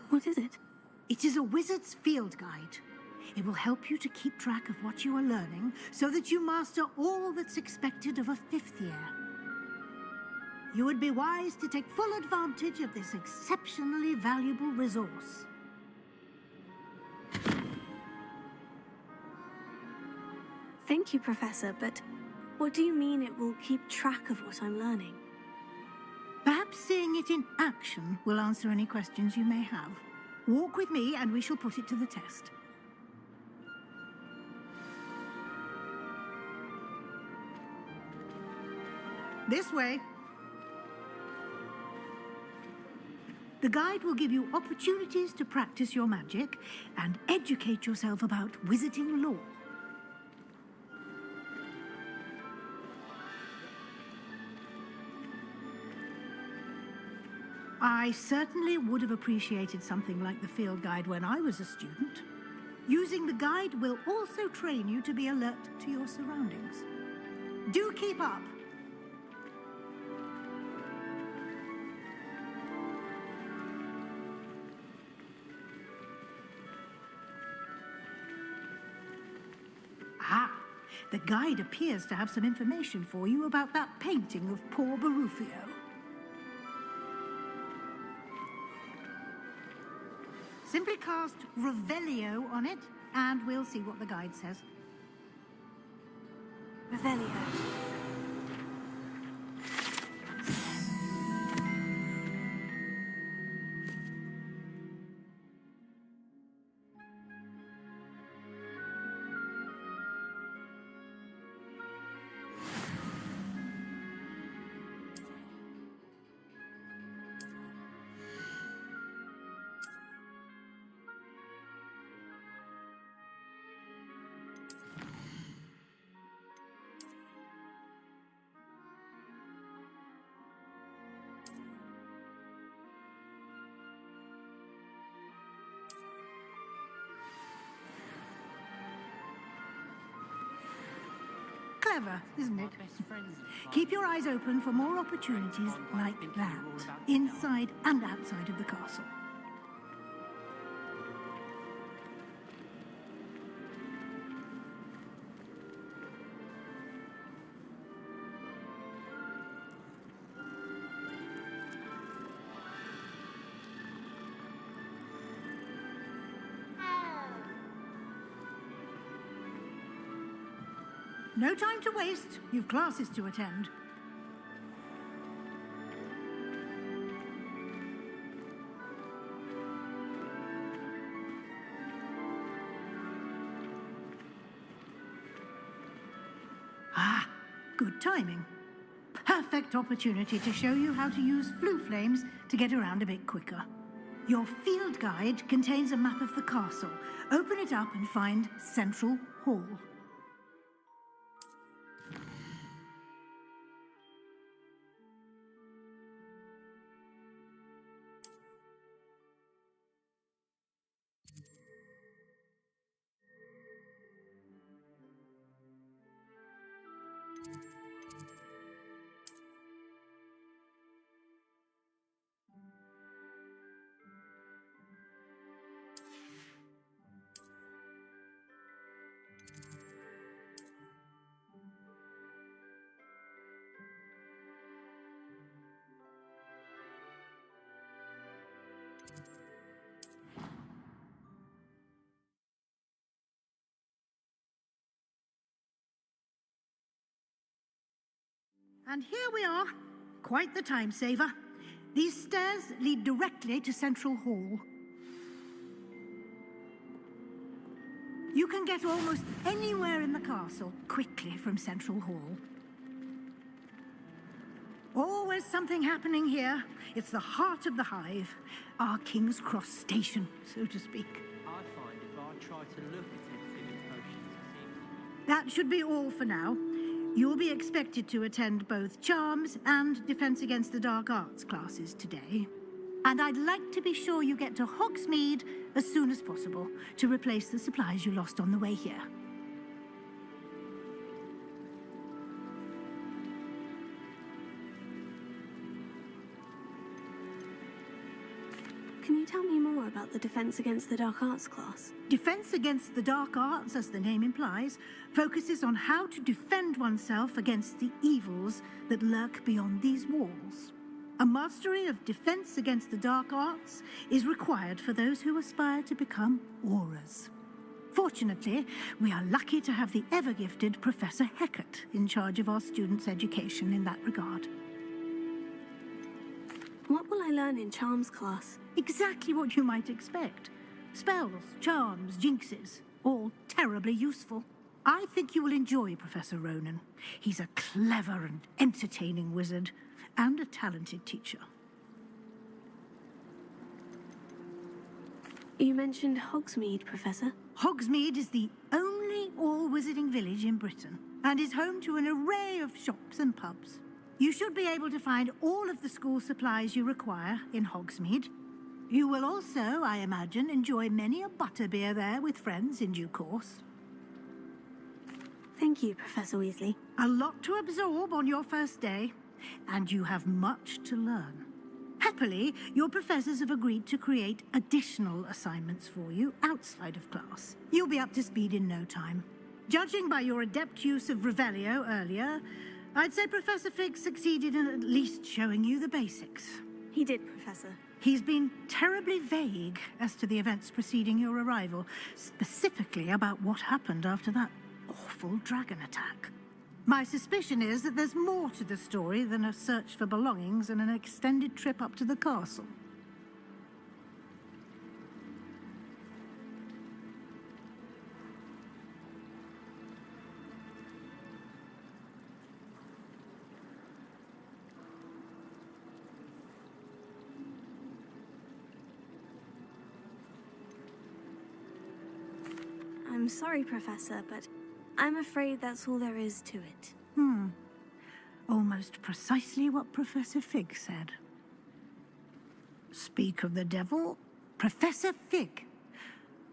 What is it? It is a wizard's field guide. It will help you to keep track of what you are learning so that you master all that's expected of a fifth year. You would be wise to take full advantage of this exceptionally valuable resource. Thank you, Professor, but what do you mean it will keep track of what I'm learning? Perhaps seeing it in action will answer any questions you may have. Walk with me and we shall put it to the test. This way. The guide will give you opportunities to practice your magic and educate yourself about wizarding lore. I certainly would have appreciated something like the field guide when I was a student. Using the guide will also train you to be alert to your surroundings. Do keep up! Ah, the guide appears to have some information for you about that painting of poor Barufio. Simply cast Revelio on it, and we'll see what the guide says. Revelio. Clever, isn't it? Keep your eyes open for more opportunities like that, inside and outside of the castle. No time to waste. You've classes to attend. Ah, good timing. Perfect opportunity to show you how to use flue flames to get around a bit quicker. Your field guide contains a map of the castle. Open it up and find Central Hall. And here we are. Quite the time saver. These stairs lead directly to Central Hall. You can get almost anywhere in the castle quickly from Central Hall. Always something happening here. It's the heart of the hive, our King's Cross station, so to speak. I find if I try to look at anything in potions, That should be all for now. You'll be expected to attend both Charms and Defense Against the Dark Arts classes today. And I'd like to be sure you get to Hogsmeade as soon as possible to replace the supplies you lost on the way here. Can you tell me more about the Defense Against the Dark Arts class? Defense Against the Dark Arts, as the name implies, focuses on how to defend oneself against the evils that lurk beyond these walls. A mastery of Defense Against the Dark Arts is required for those who aspire to become Aurors. Fortunately, we are lucky to have the ever-gifted Professor Hecat in charge of our students' education in that regard. What will I learn in Charms class? Exactly what you might expect. Spells, charms, jinxes, all terribly useful. I think you will enjoy Professor Ronan. He's a clever and entertaining wizard, and a talented teacher. You mentioned Hogsmeade, Professor. Hogsmeade is the only all-wizarding village in Britain, and is home to an array of shops and pubs. You should be able to find all of the school supplies you require in Hogsmeade. You will also, I imagine, enjoy many a butterbeer there with friends in due course. Thank you, Professor Weasley. A lot to absorb on your first day, and you have much to learn. Happily, your professors have agreed to create additional assignments for you outside of class. You'll be up to speed in no time. Judging by your adept use of Revelio earlier, I'd say Professor Fig succeeded in at least showing you the basics. He did, Professor. He's been terribly vague as to the events preceding your arrival, specifically about what happened after that awful dragon attack. My suspicion is that there's more to the story than a search for belongings and an extended trip up to the castle. I'm sorry, Professor, but I'm afraid that's all there is to it. Almost precisely what Professor Fig said. Speak of the devil, Professor Fig.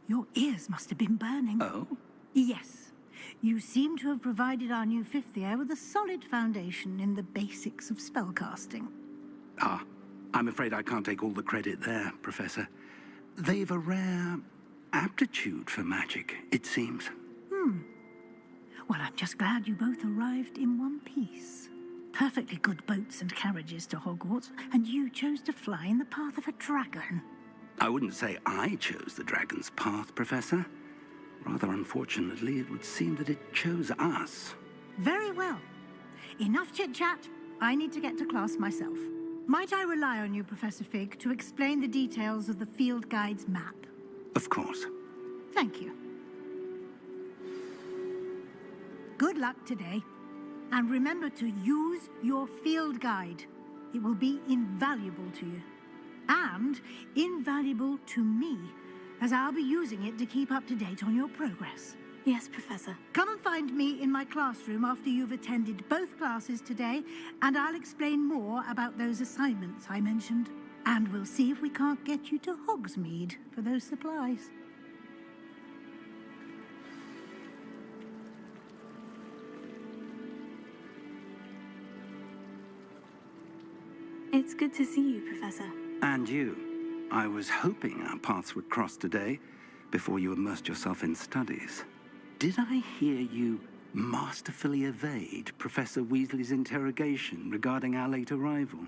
Your ears must have been burning. Oh? Yes. You seem to have provided our new fifth year with a solid foundation in the basics of spellcasting. Ah, I'm afraid I can't take all the credit there, Professor. They've a rare aptitude for magic, it seems. Well, I'm just glad you both arrived in one piece. Perfectly good boats and carriages to Hogwarts, and you chose to fly in the path of a dragon. I wouldn't say I chose the dragon's path, Professor. Rather unfortunately, it would seem that it chose us. Very well. Enough chit-chat. I need to get to class myself. Might I rely on you, Professor Fig, to explain the details of the field guide's map? Of course. Thank you. Good luck today. And remember to use your field guide. It will be invaluable to you. And invaluable to me, as I'll be using it to keep up to date on your progress. Yes, Professor. Come and find me in my classroom after you've attended both classes today, and I'll explain more about those assignments I mentioned. And we'll see if we can't get you to Hogsmeade for those supplies. It's good to see you, Professor. And you. I was hoping our paths would cross today, before you immersed yourself in studies. Did I hear you masterfully evade Professor Weasley's interrogation regarding our late arrival?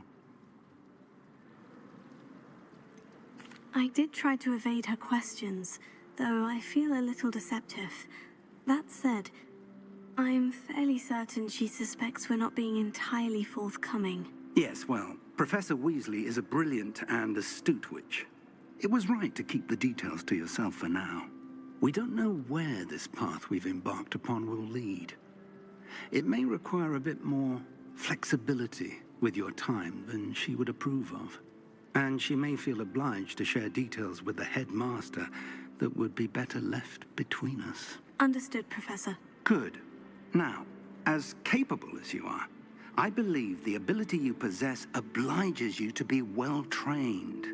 I did try to evade her questions, though I feel a little deceptive. That said, I'm fairly certain she suspects we're not being entirely forthcoming. Yes, well, Professor Weasley is a brilliant and astute witch. It was right to keep the details to yourself for now. We don't know where this path we've embarked upon will lead. It may require a bit more flexibility with your time than she would approve of. And she may feel obliged to share details with the headmaster that would be better left between us. Understood, Professor. Good. Now, as capable as you are, I believe the ability you possess obliges you to be well-trained.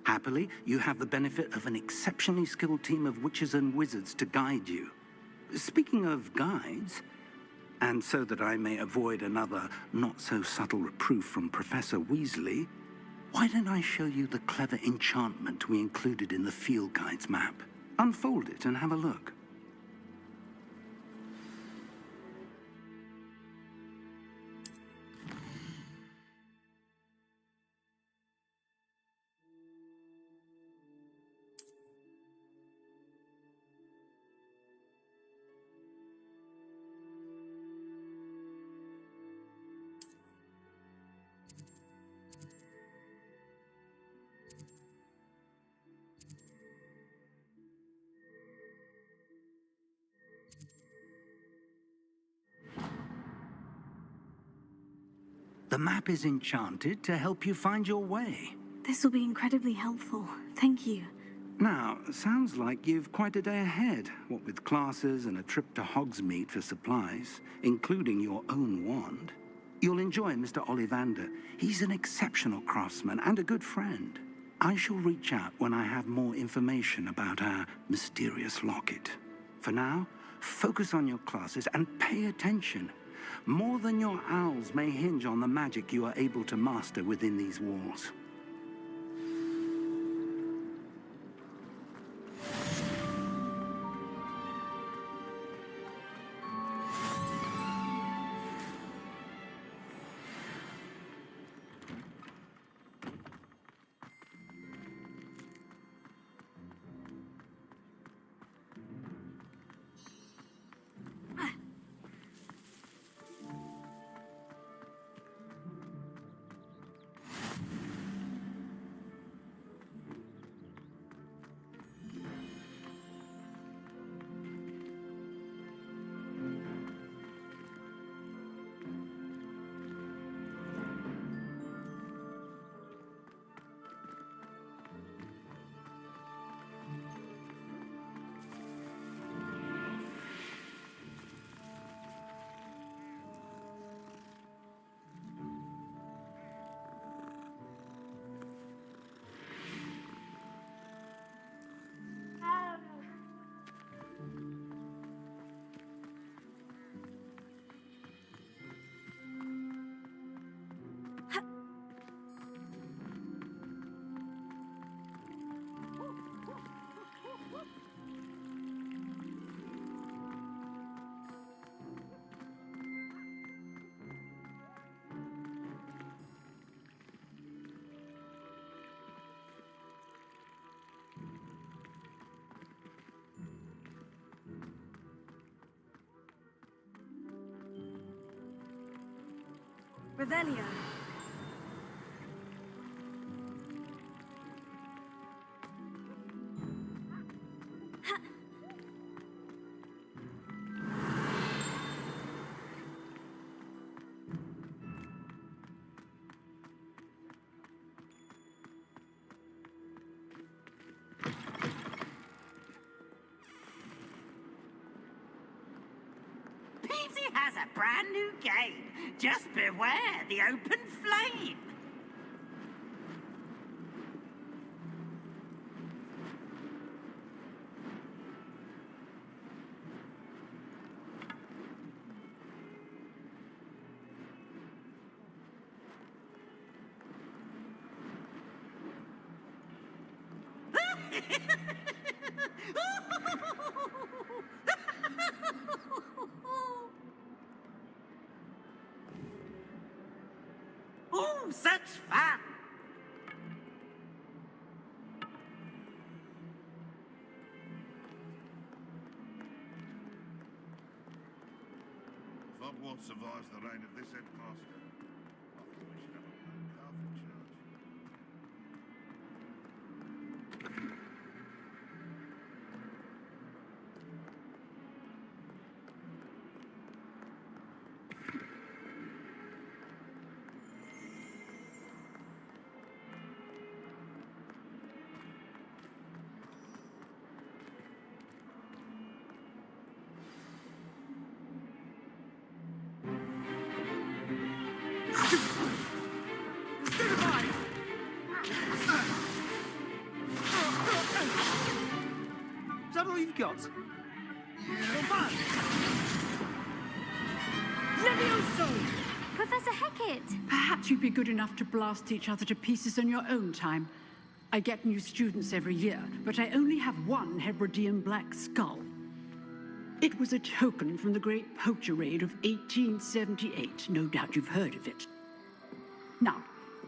Happily, you have the benefit of an exceptionally skilled team of witches and wizards to guide you. Speaking of guides, and so that I may avoid another not-so-subtle reproof from Professor Weasley, why don't I show you the clever enchantment we included in the field guide's map? Unfold it and have a look. The map is enchanted to help you find your way. This will be incredibly helpful. Thank you. Now, sounds like you've quite a day ahead, what with classes and a trip to Hogsmeade for supplies, including your own wand. You'll enjoy Mr. Ollivander. He's an exceptional craftsman and a good friend. I shall reach out when I have more information about our mysterious locket. For now, focus on your classes and pay attention. More than your owls may hinge on the magic you are able to master within these walls. Revelio. Peavesy has a brand new game. Just beware the open flame. Oh, such fun! If Hogwarts survives the reign of this headmaster, I think we should have a moon calf in charge. Is that all you've got? Levioso! Professor Hecat! Perhaps you'd be good enough to blast each other to pieces in your own time. I get new students every year, but I only have one Hebridean black skull. It was a token from the Great Poacher Raid of 1878. No doubt you've heard of it. Now,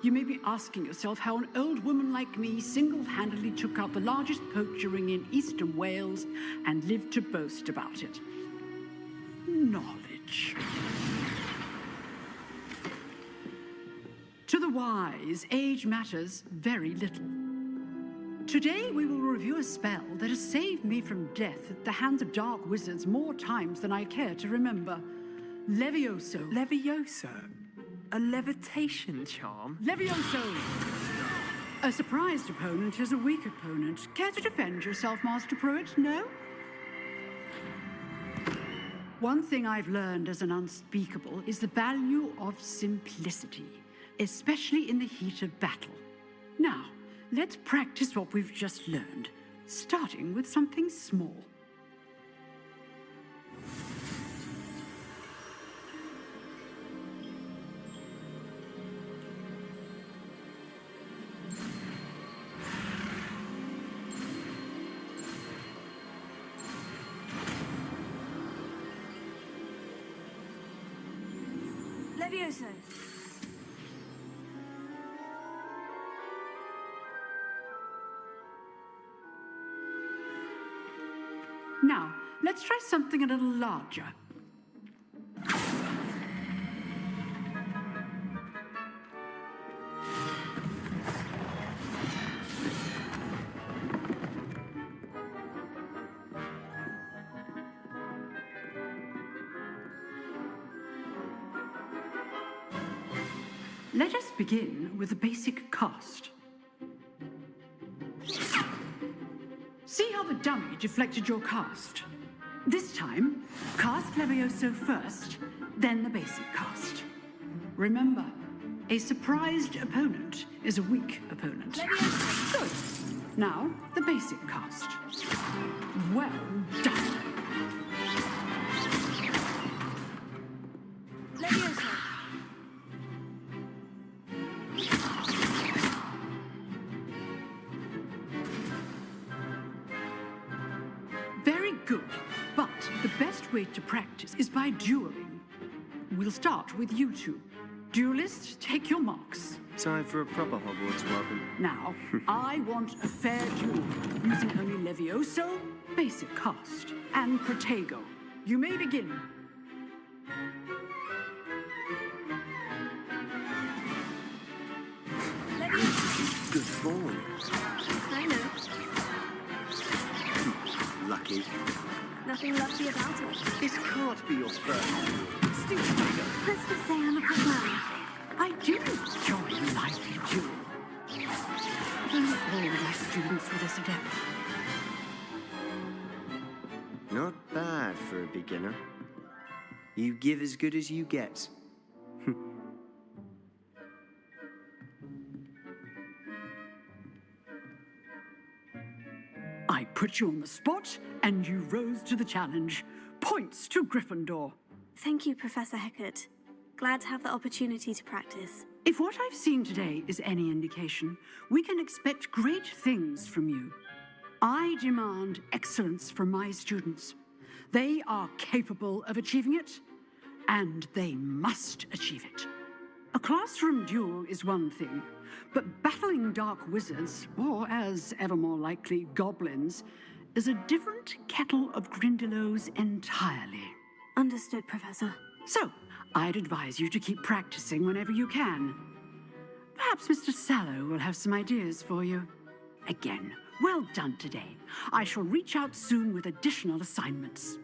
you may be asking yourself how an old woman like me single-handedly took out the largest poacher ring in eastern Wales and lived to boast about it. Knowledge. To the wise, age matters very little. Today we will review a spell that has saved me from death at the hands of dark wizards more times than I care to remember. Levioso. Levioso? A levitation charm? Levioso! A surprised opponent is a weak opponent. Care to defend yourself, Master Pruitt? No? One thing I've learned as an unspeakable is the value of simplicity, especially in the heat of battle. Now, let's practice what we've just learned, starting with something small. Levioso. Now, let's try something a little larger. Let us begin with the basic cast. See how the dummy deflected your cast? This time, cast Levioso first, then the basic cast. Remember, a surprised opponent is a weak opponent. Levioso. Good. Now, the basic cast. Well done. Levioso. Very good, but the best way to practice is by dueling. We'll start with you two. Duelists, take your marks. Time for a proper Hogwarts welcome. Now, I want a fair duel, using only Levioso, basic cast, and Protego. You may begin. I know. Lucky. Nothing lucky about it. This can't be your first. Stupid. Let's just say I'm a quick learner. I do enjoy lively duel. Though all my students were this adept. Not bad for a beginner. You give as good as you get. I put you on the spot, and you rose to the challenge. Points to Gryffindor. Thank you, Professor Hecat. Glad to have the opportunity to practice. If what I've seen today is any indication, we can expect great things from you. I demand excellence from my students. They are capable of achieving it, and they must achieve it. A classroom duel is one thing, but battling dark wizards, or as ever more likely, goblins, is a different kettle of Grindylows entirely. Understood, Professor. So, I'd advise you to keep practicing whenever you can. Perhaps Mr. Sallow will have some ideas for you. Again, well done today. I shall reach out soon with additional assignments.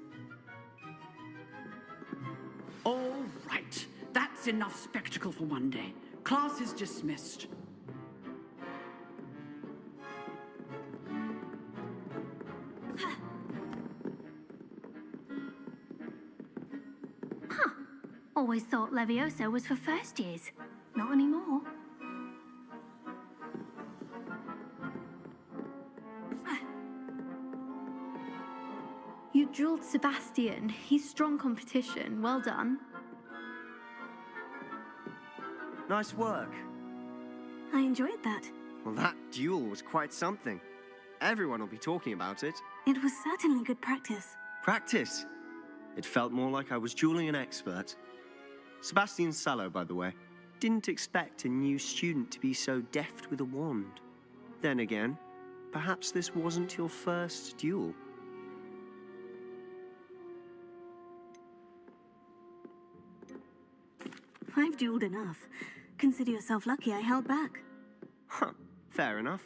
All right. That's enough spectacle for one day. Class is dismissed. Always thought Levioso was for first years. Not anymore. You drilled Sebastian. He's strong competition. Well done. Nice work. I enjoyed that. Well, that duel was quite something. Everyone will be talking about it. It was certainly good practice. Practice. It felt more like I was dueling an expert. Sebastian Sallow, by the way. Didn't expect a new student to be so deft with a wand. Then again, perhaps this wasn't your first duel. I've dueled enough. Consider yourself lucky I held back. Huh, fair enough.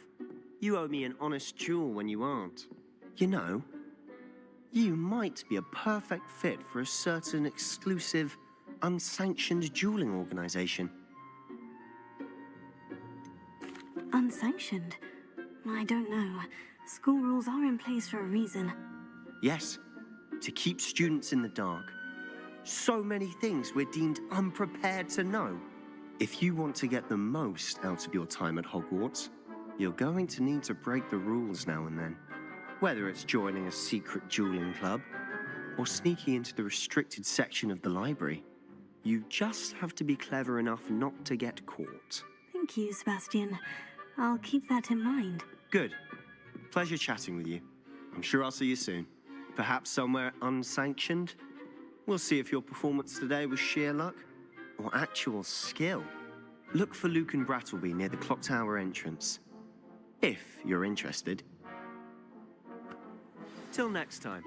You owe me an honest duel when you aren't. You know, you might be a perfect fit for a certain exclusive, unsanctioned dueling organization. Unsanctioned? I don't know. School rules are in place for a reason. Yes, to keep students in the dark. So many things we're deemed unprepared to know. If you want to get the most out of your time at Hogwarts, you're going to need to break the rules now and then. Whether it's joining a secret dueling club or sneaking into the restricted section of the library, you just have to be clever enough not to get caught. Thank you, Sebastian. I'll keep that in mind. Good. Pleasure chatting with you. I'm sure I'll see you soon. Perhaps somewhere unsanctioned? We'll see if your performance today was sheer luck or actual skill. Look for Luke and Brattleby near the clock tower entrance, if you're interested. Till next time.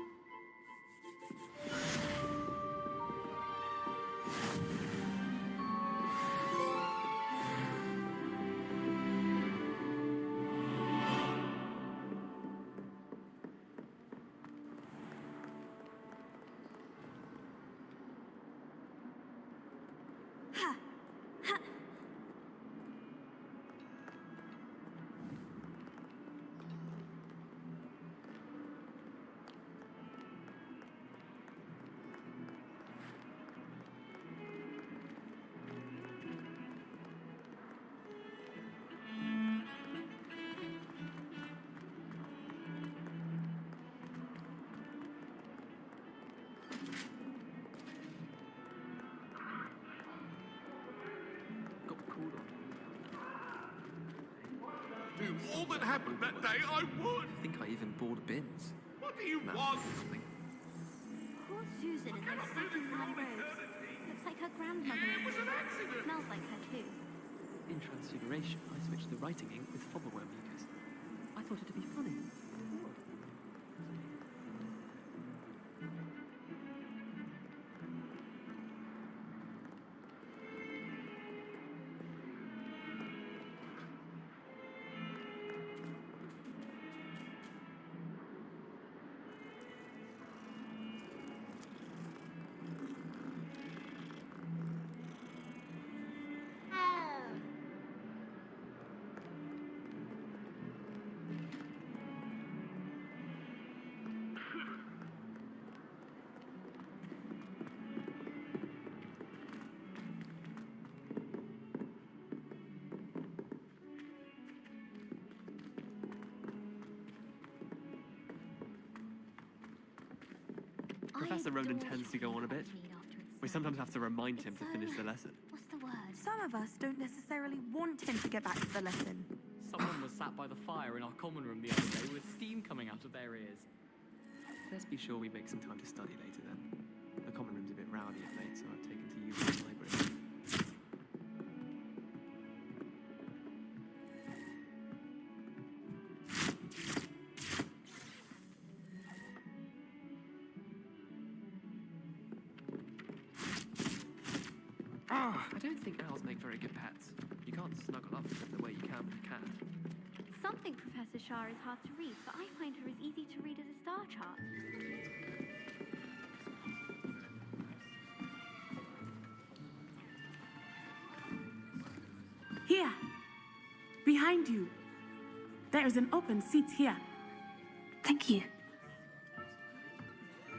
Do all that happened that day, I would. I think I even bought the bins. What do you No, want? something. Poor Susan in those satin white robes. Looks like her grandmother. It was an accident. Smells like her too. In Transfiguration, I switched the writing ink with Fobbleware mucus. I thought it'd be funny. Professor Ronan tends to go on a bit. We sometimes have to remind him to finish the lesson. What's the word? Some of us don't necessarily want him to get back to the lesson. Someone was sat by the fire in our common room the other day with steam coming out of their ears. Let's be sure we make some time to study later then. The common room's a bit rowdy of late, so I've taken to use the library. I don't think owls make very good pets. You can't snuggle up to them the way you can with a cat. Some think Professor Shah is hard to read, but I find her as easy to read as a star chart. Here, behind you. There is an open seat here. Thank you.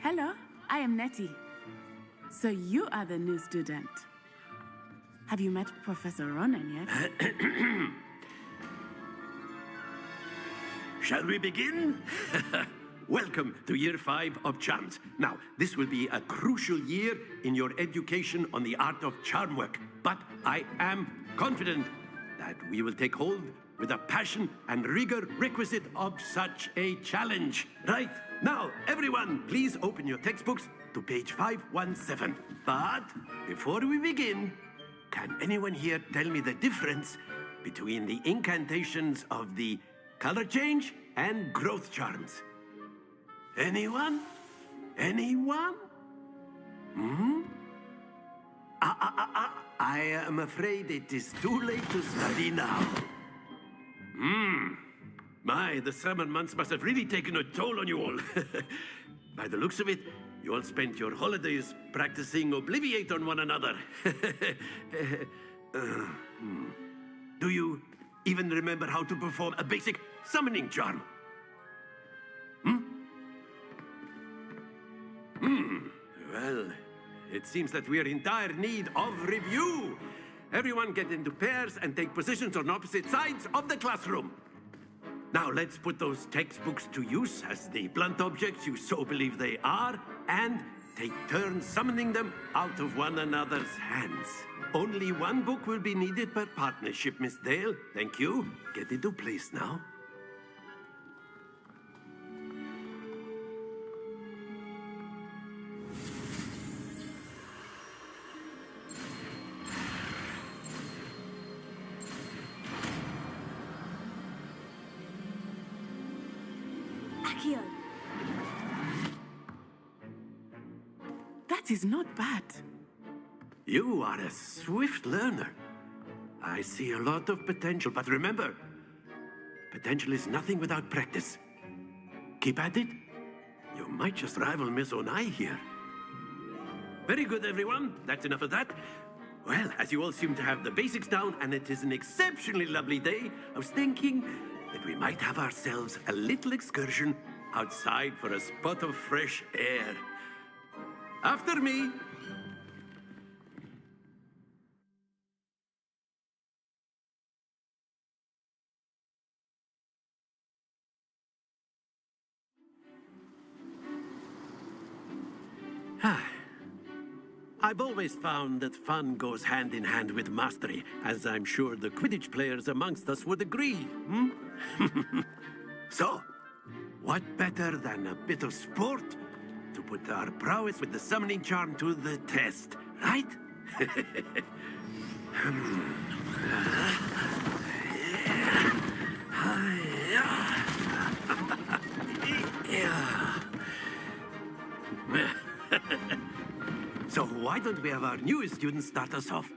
Hello, I am Nettie. So you are the new student. Have you met Professor Ronan yet? Shall we begin? Welcome to Year 5 of Charms. Now, this will be a crucial year in your education on the art of charm work. But I am confident that we will take hold with the passion and rigor requisite of such a challenge. Right, now, everyone, please open your textbooks to page 517. But before we begin, can anyone here tell me the difference between the incantations of the color change and growth charms? Anyone? Anyone? I am afraid it is too late to study now. My, the summer months must have really taken a toll on you all. By the looks of it, you all spent your holidays practicing Obliviate on one another. Do you even remember how to perform a basic summoning charm? Well, it seems that we are in dire need of review. Everyone get into pairs and take positions on opposite sides of the classroom. Now let's put those textbooks to use as the blunt objects you so believe they are, and take turns summoning them out of one another's hands. Only one book will be needed per partnership, Miss Dale. Thank you. Get into place now. Accio. That is not bad. You are a swift learner. I see a lot of potential, but remember, potential is nothing without practice. Keep at it. You might just rival Miss Onai here. Very good, everyone. That's enough of that. Well, as you all seem to have the basics down, and it is an exceptionally lovely day, I was thinking that we might have ourselves a little excursion outside for a spot of fresh air. After me. I've always found that fun goes hand in hand with mastery, as I'm sure the Quidditch players amongst us would agree. So, what better than a bit of sport to put our prowess with the summoning charm to the test, right? So why don't we have our newest student start us off?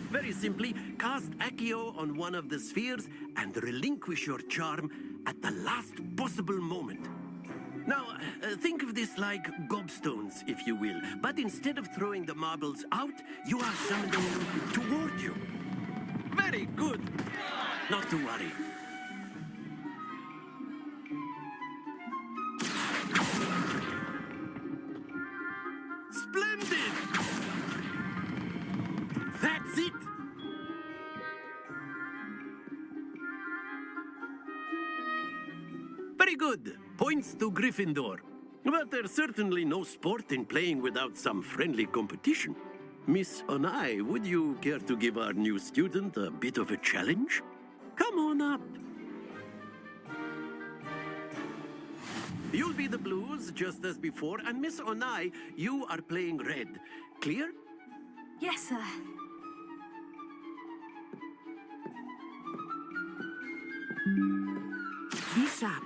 Very simply, cast Accio on one of the spheres and relinquish your charm at the last possible moment. Now, think of this like gobstones, if you will. But instead of throwing the marbles out, you are summoning them toward you. Very good. Not to worry. Splendid! That's it! Very good. Points to Gryffindor. But there's certainly no sport in playing without some friendly competition. Miss Onai, would you care to give our new student a bit of a challenge? Come on up. You'll be the blues, just as before, and Miss Onai, you are playing red. Clear? Yes, sir. Be sharp.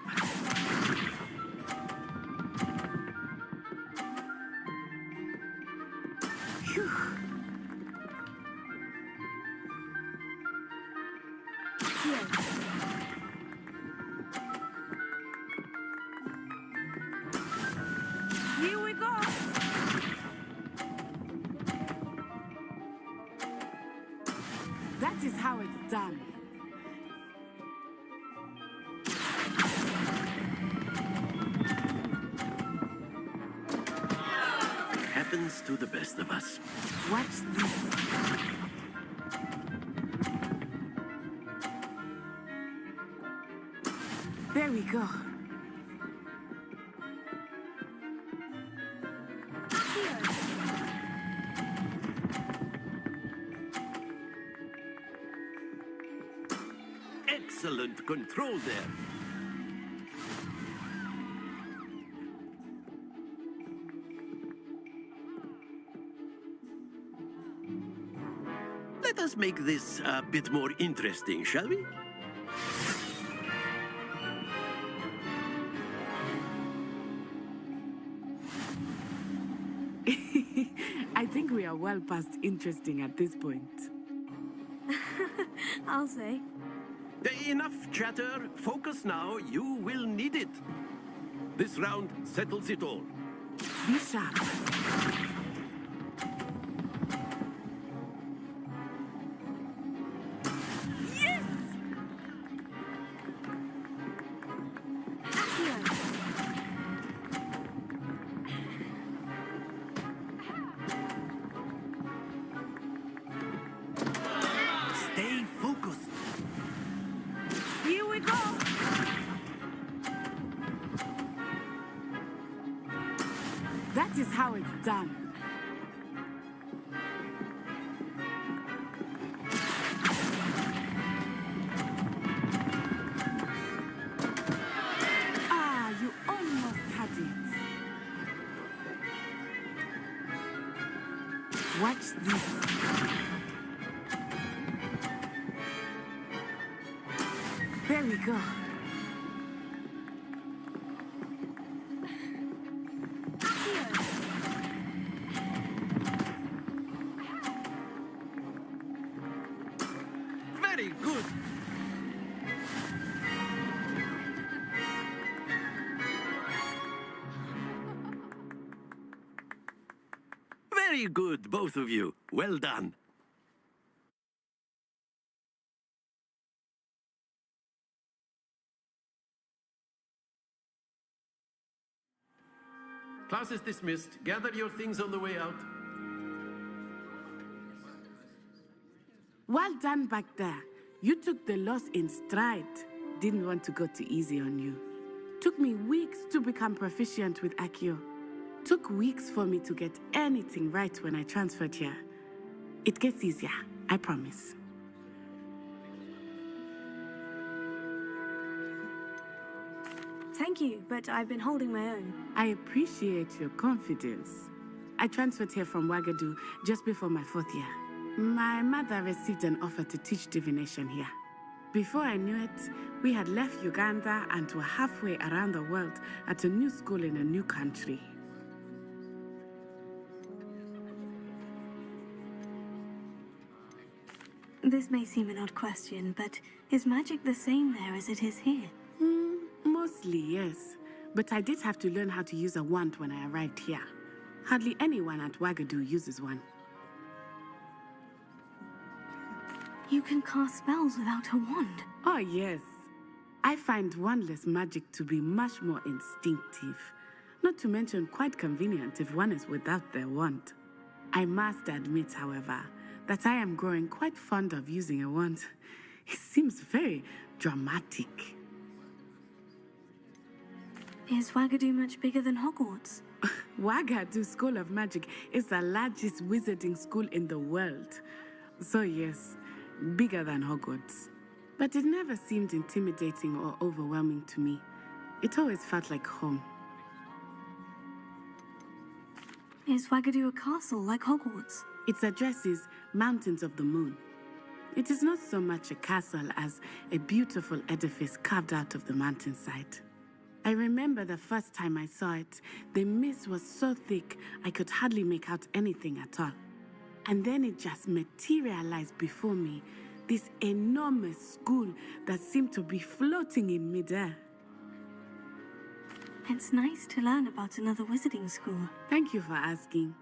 Phew. Here we go. That is how it's done. Happens to the best of us. Watch this. There we go. Excellent control there. Let us make this a bit more interesting, shall we? I think we are well past interesting at this point. I'll say. Enough chatter. Focus now. You will need it. This round settles it all. Be sharp. Stay focused. Here we go. That is how it's done. Ah, you almost had it. Watch this. There we go. Very good. Very good, both of you. Well done. Class is dismissed. Gather your things on the way out. Well done back there. You took the loss in stride. Didn't want to go too easy on you. Took me weeks to become proficient with Accio. Took weeks for me to get anything right when I transferred here. It gets easier, I promise. Thank you, but I've been holding my own. I appreciate your confidence. I transferred here from Wagadu just before my 4th year. My mother received an offer to teach divination here. Before I knew it, we had left Uganda and were halfway around the world at a new school in a new country. This may seem an odd question, but is magic the same there as it is here? Mostly, yes. But I did have to learn how to use a wand when I arrived here. Hardly anyone at Wagadu uses one. You can cast spells without a wand. Oh, yes. I find wandless magic to be much more instinctive. Not to mention quite convenient if one is without their wand. I must admit, however, that I am growing quite fond of using a wand. It seems very dramatic. Is Wagadu much bigger than Hogwarts? Wagadu School of Magic is the largest wizarding school in the world. So yes, bigger than Hogwarts. But it never seemed intimidating or overwhelming to me. It always felt like home. Is Wagadu a castle like Hogwarts? Its address is Mountains of the Moon. It is not so much a castle as a beautiful edifice carved out of the mountainside. I remember the first time I saw it, the mist was so thick I could hardly make out anything at all. And then it just materialized before me, this enormous school that seemed to be floating in midair. It's nice to learn about another wizarding school. Thank you for asking.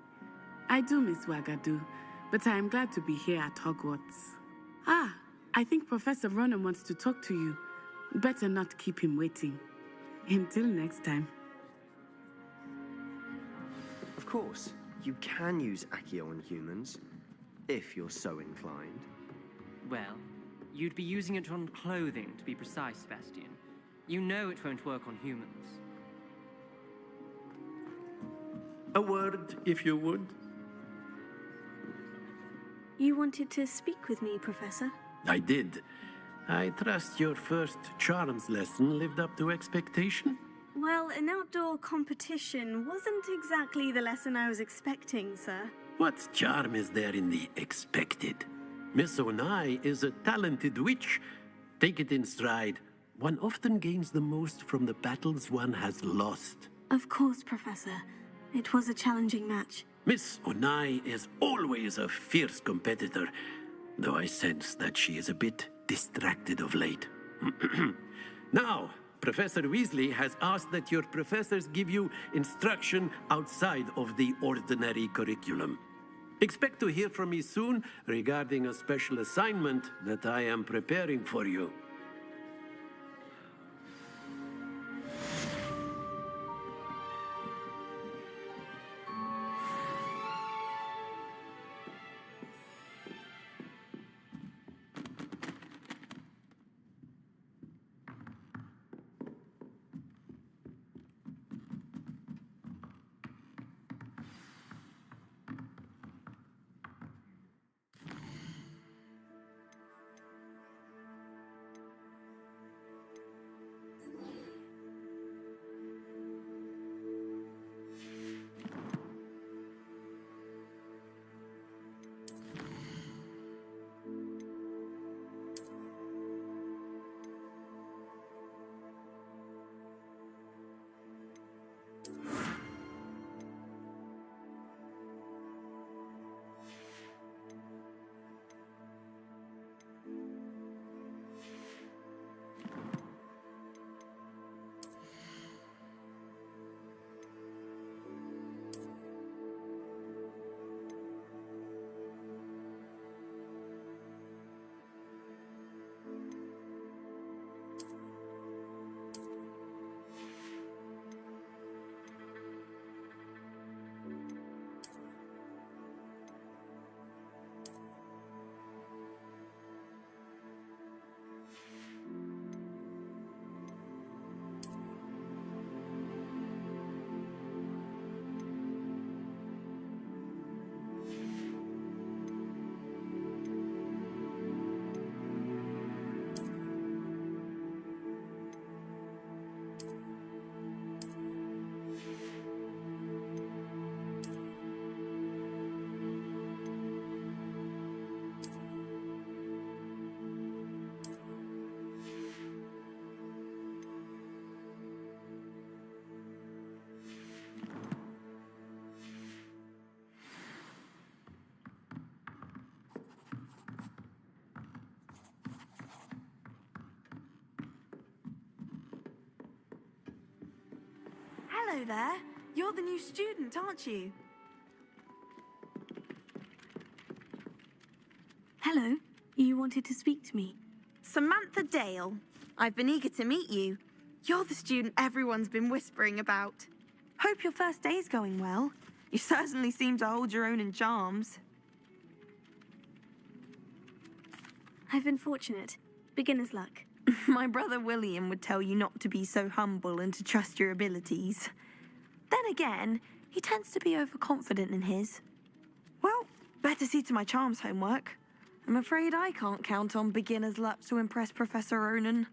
I do miss Wagadu, but I am glad to be here at Hogwarts. Ah, I think Professor Ronan wants to talk to you. Better not keep him waiting. Until next time. Of course, you can use Accio on humans, if you're so inclined. Well, you'd be using it on clothing, to be precise, Sebastian. You know it won't work on humans. A word, if you would. You wanted to speak with me, Professor? I did. I trust your first charms lesson lived up to expectation? Well, an outdoor competition wasn't exactly the lesson I was expecting, sir. What charm is there in the expected? Miss Onai is a talented witch. Take it in stride. One often gains the most from the battles one has lost. Of course, Professor. It was a challenging match. Miss Onai is always a fierce competitor, though I sense that she is a bit distracted of late. Now, Professor Weasley has asked that your professors give you instruction outside of the ordinary curriculum. Expect to hear from me soon regarding a special assignment that I am preparing for you. Hello there. You're the new student, aren't you? Hello. You wanted to speak to me? Samantha Dale. I've been eager to meet you. You're the student everyone's been whispering about. Hope your first day's going well. You certainly seem to hold your own in charms. I've been fortunate. Beginner's luck. My brother William would tell you not to be so humble and to trust your abilities. Then again, he tends to be overconfident in his. Well, better see to my charms homework. I'm afraid I can't count on beginner's luck to impress Professor Ronan.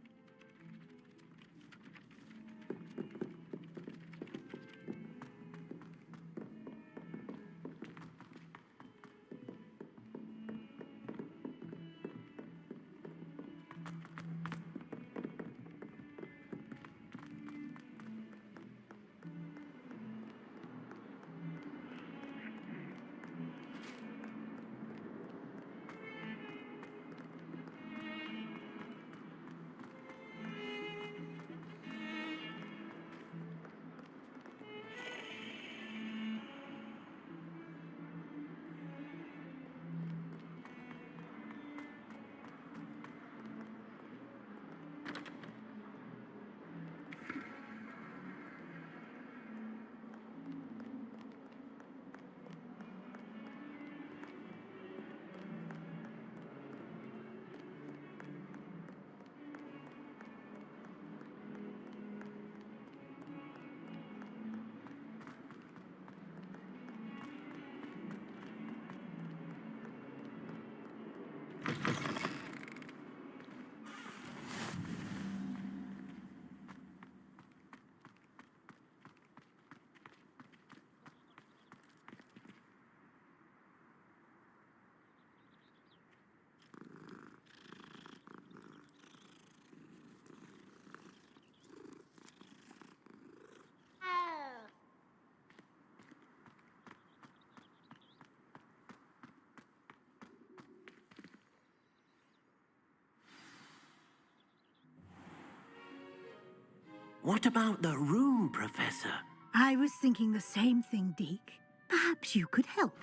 What about the room, Professor? I was thinking the same thing, Deke. Perhaps you could help.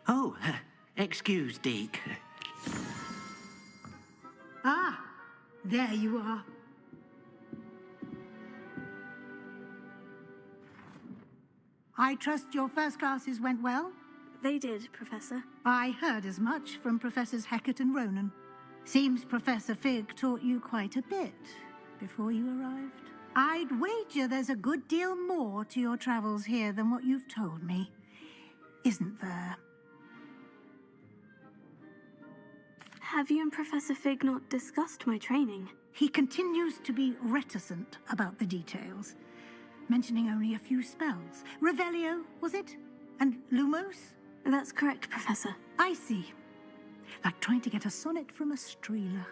Oh, excuse, Deke. Ah, there you are. I trust your first classes went well? They did, Professor. I heard as much from Professors Hecat and Ronan. Seems Professor Fig taught you quite a bit before you arrived. I'd wager there's a good deal more to your travels here than what you've told me. Isn't there? Have you and Professor Fig not discussed my training? He continues to be reticent about the details, mentioning only a few spells. Revelio, was it? And Lumos? That's correct, Professor. I see. Like trying to get a sonnet from a streeler.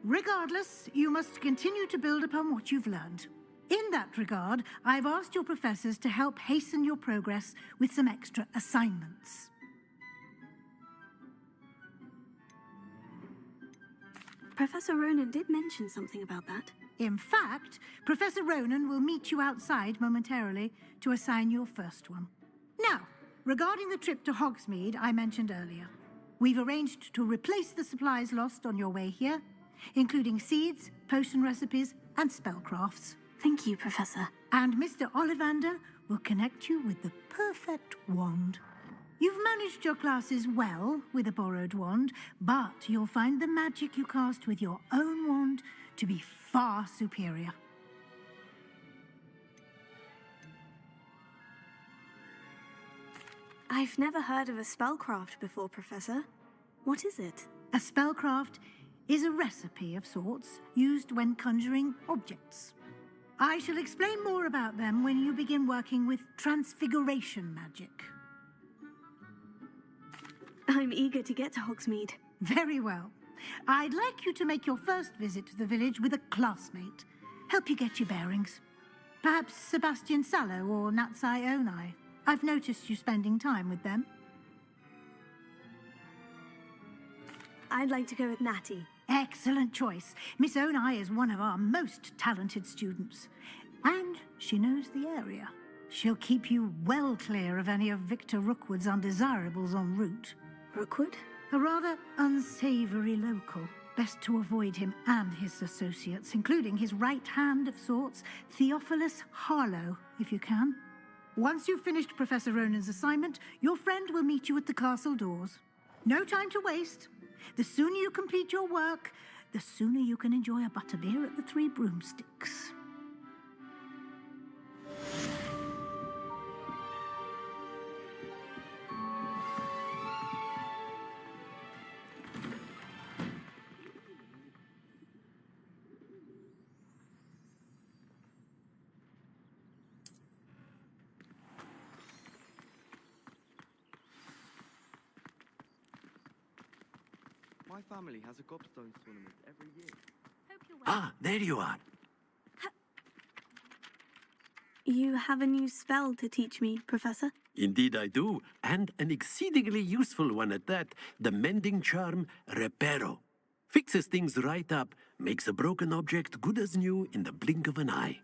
Regardless, you must continue to build upon what you've learned. In that regard, I've asked your professors to help hasten your progress with some extra assignments. Professor Ronan did mention something about that. In fact, Professor Ronan will meet you outside momentarily to assign your first one. Now, regarding the trip to Hogsmeade I mentioned earlier, we've arranged to replace the supplies lost on your way here, including seeds, potion recipes, and spellcrafts. Thank you, Professor. And Mr. Ollivander will connect you with the perfect wand. You've managed your classes well with a borrowed wand, but you'll find the magic you cast with your own wand to be far superior. I've never heard of a spellcraft before, Professor. What is it? A spellcraft is a recipe of sorts used when conjuring objects. I shall explain more about them when you begin working with transfiguration magic. I'm eager to get to Hogsmeade. Very well. I'd like you to make your first visit to the village with a classmate. Help you get your bearings. Perhaps Sebastian Sallow or Natsai Onai. I've noticed you spending time with them. I'd like to go with Natty. Excellent choice. Miss Onai is one of our most talented students. And she knows the area. She'll keep you well clear of any of Victor Rookwood's undesirables en route. Rookwood? A rather unsavory local. Best to avoid him and his associates, including his right hand of sorts, Theophilus Harlow, if you can. Once you've finished Professor Ronan's assignment, your friend will meet you at the castle doors. No time to waste. The sooner you complete your work, the sooner you can enjoy a butterbeer at the Three Broomsticks. My family has a gobstones tournament every year. Ah, there you are. You have a new spell to teach me, Professor? Indeed I do, and an exceedingly useful one at that. The mending charm, Reparo. Fixes things right up, makes a broken object good as new in the blink of an eye.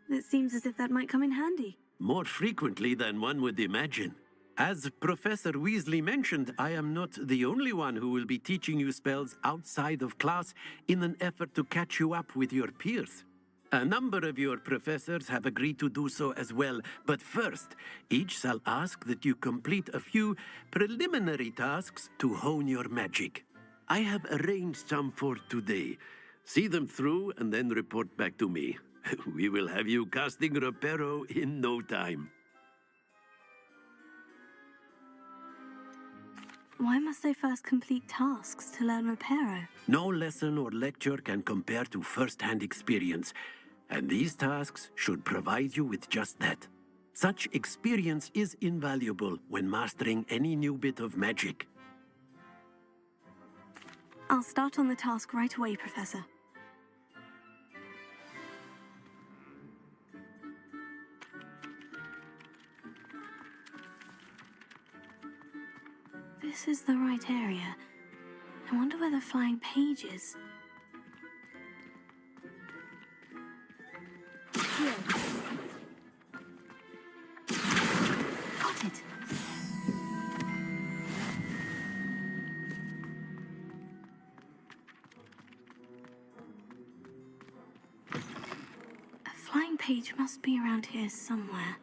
It seems as if that might come in handy. More frequently than one would imagine. As Professor Weasley mentioned, I am not the only one who will be teaching you spells outside of class in an effort to catch you up with your peers. A number of your professors have agreed to do so as well, but first, each shall ask that you complete a few preliminary tasks to hone your magic. I have arranged some for today. See them through and then report back to me. We will have you casting Reparo in no time. Why must I first complete tasks to learn Reparo? No lesson or lecture can compare to first-hand experience, and these tasks should provide you with just that. Such experience is invaluable when mastering any new bit of magic. I'll start on the task right away, Professor. This is the right area. I wonder where the flying page is. Here. Got it. A flying page must be around here somewhere.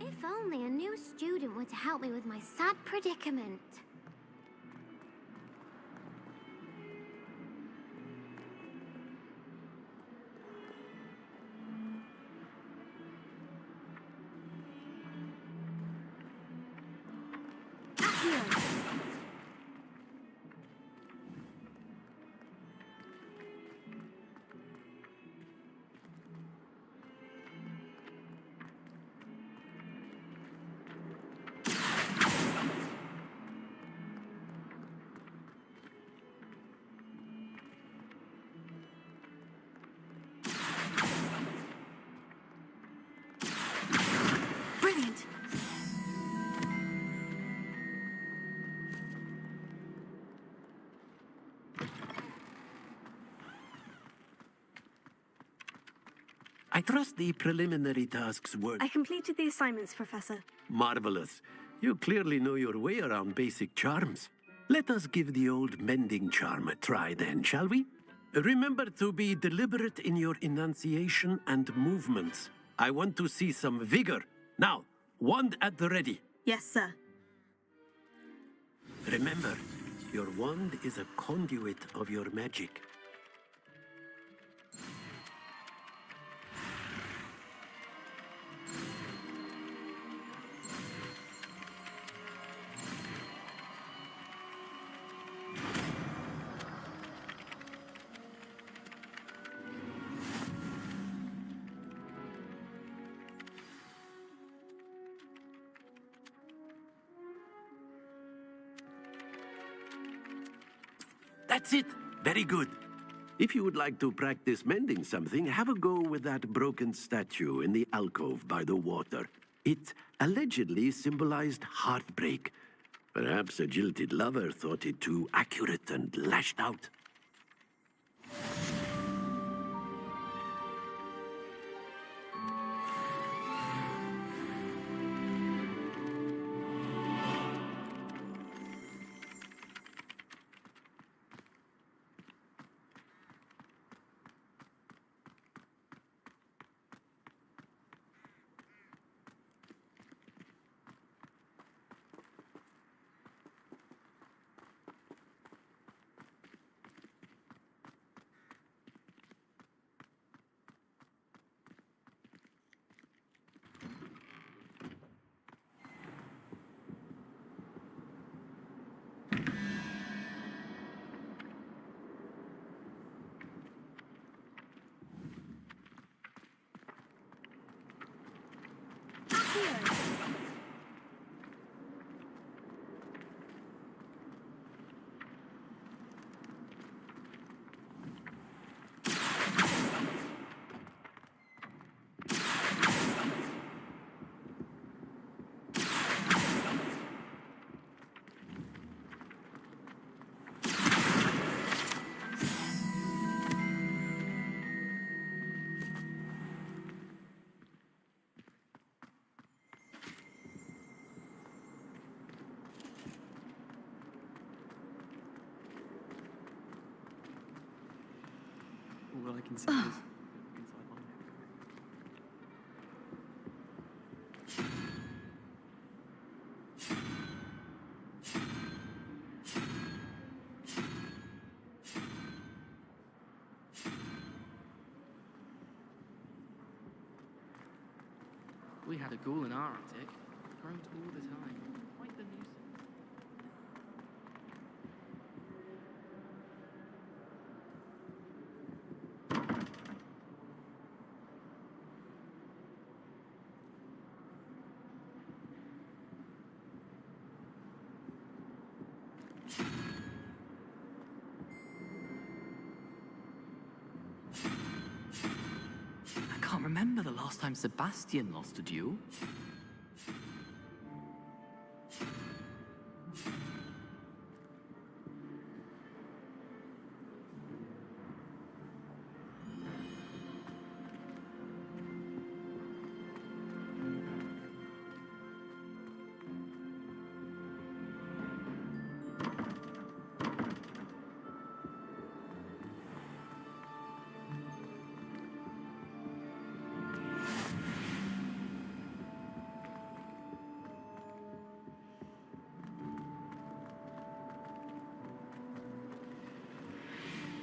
If only a new student were to help me with my sad predicament. Brilliant! I trust the preliminary tasks were I completed the assignments, Professor. marvelous. You clearly know your way around basic charms. Let us give the old mending charm a try then, shall we? Remember to be deliberate in your enunciation and movements. I want to see some vigor. Now, wand at the ready. Yes, sir. Remember, your wand is a conduit of your magic. That's it. Very good. If you would like to practice mending something, have a go with that broken statue in the alcove by the water. It allegedly symbolized heartbreak. Perhaps a jilted lover thought it too accurate and lashed out. All I can see is inside my head. We had a ghoul in our attic. Groaned all the time. Quite the nuisance. I can't remember the last time Sebastian lost a duel.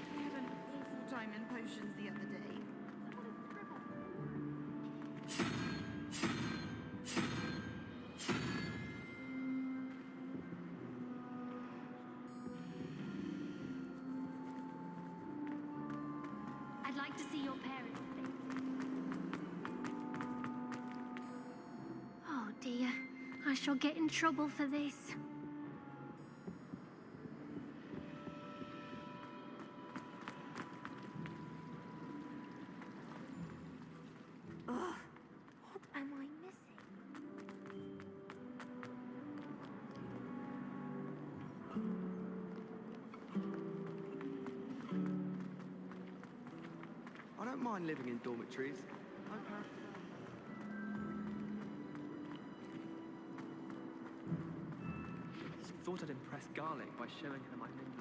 I had an awful time in potions the other day. I'd like to see your parents. Oh dear, I shall get in trouble for this. Ugh, what am I missing? I don't mind living in dormitories. Thought I'd impress Garlic by showing her my Mindler.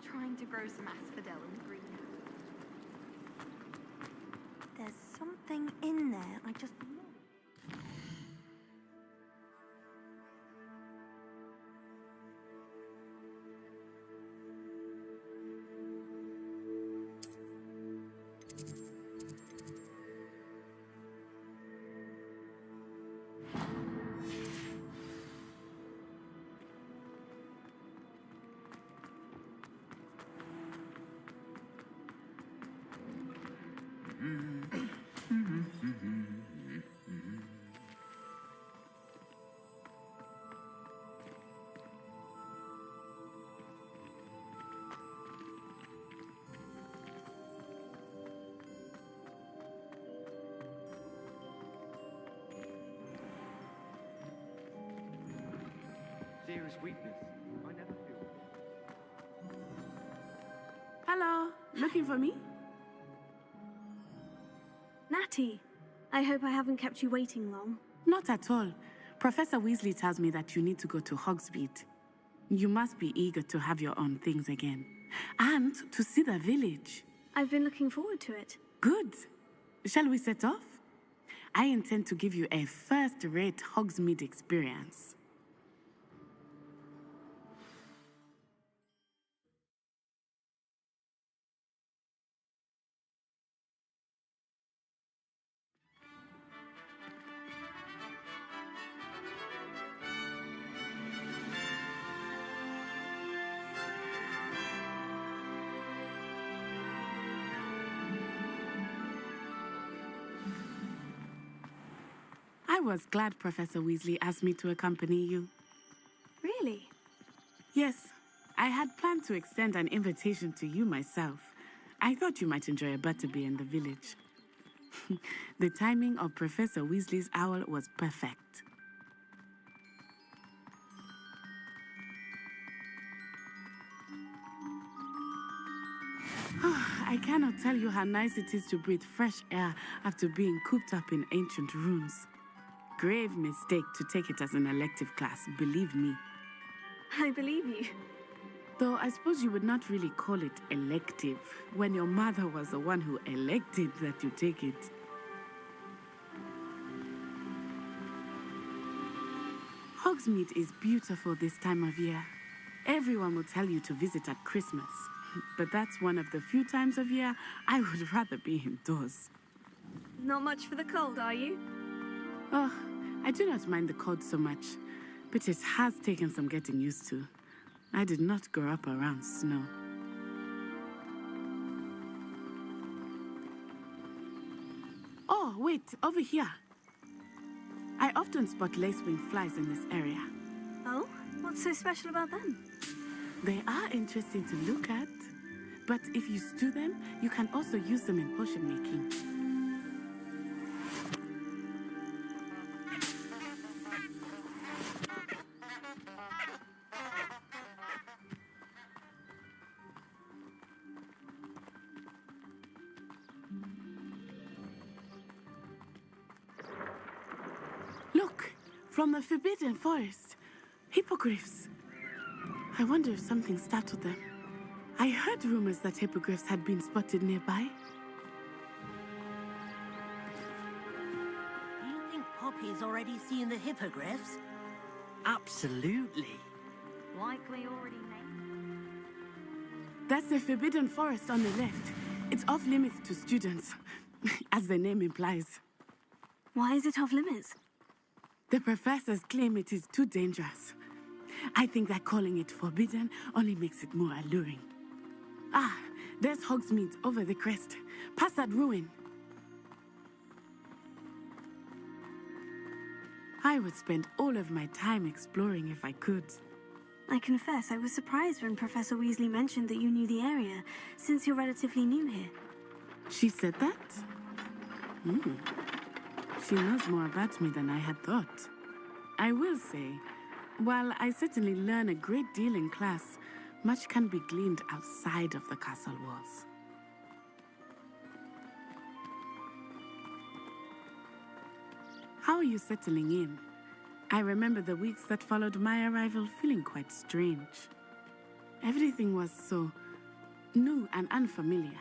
Trying to grow some asphodel in the greenhouse. There's something in there, I just... Fear is weakness. I never feel. Hello, looking for me? Natty, I hope I haven't kept you waiting long. Not at all. Professor Weasley tells me that you need to go to Hogsmeade. You must be eager to have your own things again. And to see the village. I've been looking forward to it. Good. Shall we set off? I intend to give you a first-rate Hogsmeade experience. I was glad Professor Weasley asked me to accompany you. Really? Yes. I had planned to extend an invitation to you myself. I thought you might enjoy a butterbeer in the village. The timing of Professor Weasley's owl was perfect. I cannot tell you how nice it is to breathe fresh air after being cooped up in ancient rooms. Grave mistake to take it as an elective class, believe me. I believe you. Though I suppose you would not really call it elective when your mother was the one who elected that you take it. Hogsmeade is beautiful this time of year. Everyone will tell you to visit at Christmas, but that's one of the few times of year I would rather be indoors. Not much for the cold, are you? Oh, I do not mind the cold so much, but it has taken some getting used to. I did not grow up around snow. Oh, wait, over here. I often spot lacewing flies in this area. Oh? What's so special about them? They are interesting to look at, but if you stew them, you can also use them in potion making. Look, from the Forbidden Forest, hippogriffs. I wonder if something startled them. I heard rumors that hippogriffs had been spotted nearby. Do you think Poppy's already seen the hippogriffs? Absolutely. Likely already That's the Forbidden Forest on the left. It's off limits to students, as the name implies. Why is it off limits? The professors claim it is too dangerous. I think that calling it forbidden only makes it more alluring. Ah, there's Hogsmeade over the crest. Past that ruin. I would spend all of my time exploring if I could. I confess I was surprised when Professor Weasley mentioned that you knew the area, since you're relatively new here. She said that? She knows more about me than I had thought. I will say, while I certainly learn a great deal in class, much can be gleaned outside of the castle walls. How are you settling in? I remember the weeks that followed my arrival feeling quite strange. Everything was so new and unfamiliar.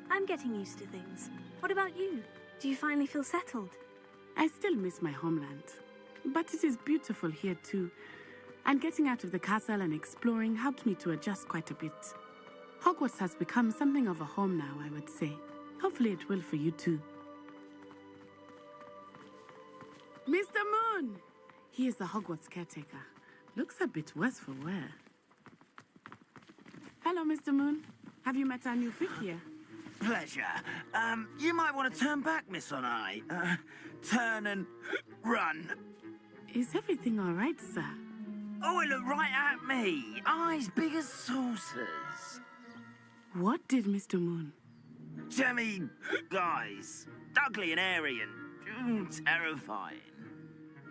I'm getting used to things. What about you? Do you finally feel settled? I still miss my homeland, but it is beautiful here too. And getting out of the castle and exploring helped me to adjust quite a bit. Hogwarts has become something of a home now, I would say. Hopefully it will for you too. Mr. Moon! He is the Hogwarts caretaker. Looks a bit worse for wear. Hello, Mr. Moon. Have you met our new fifth year? Pleasure. You might want to turn back, Miss On-Eye. Turn and run. Is everything all right, sir? Oh, it looked right at me. Eyes big as saucers. What did Mr. Moon? Jemmy guys. Ugly and airy and terrifying.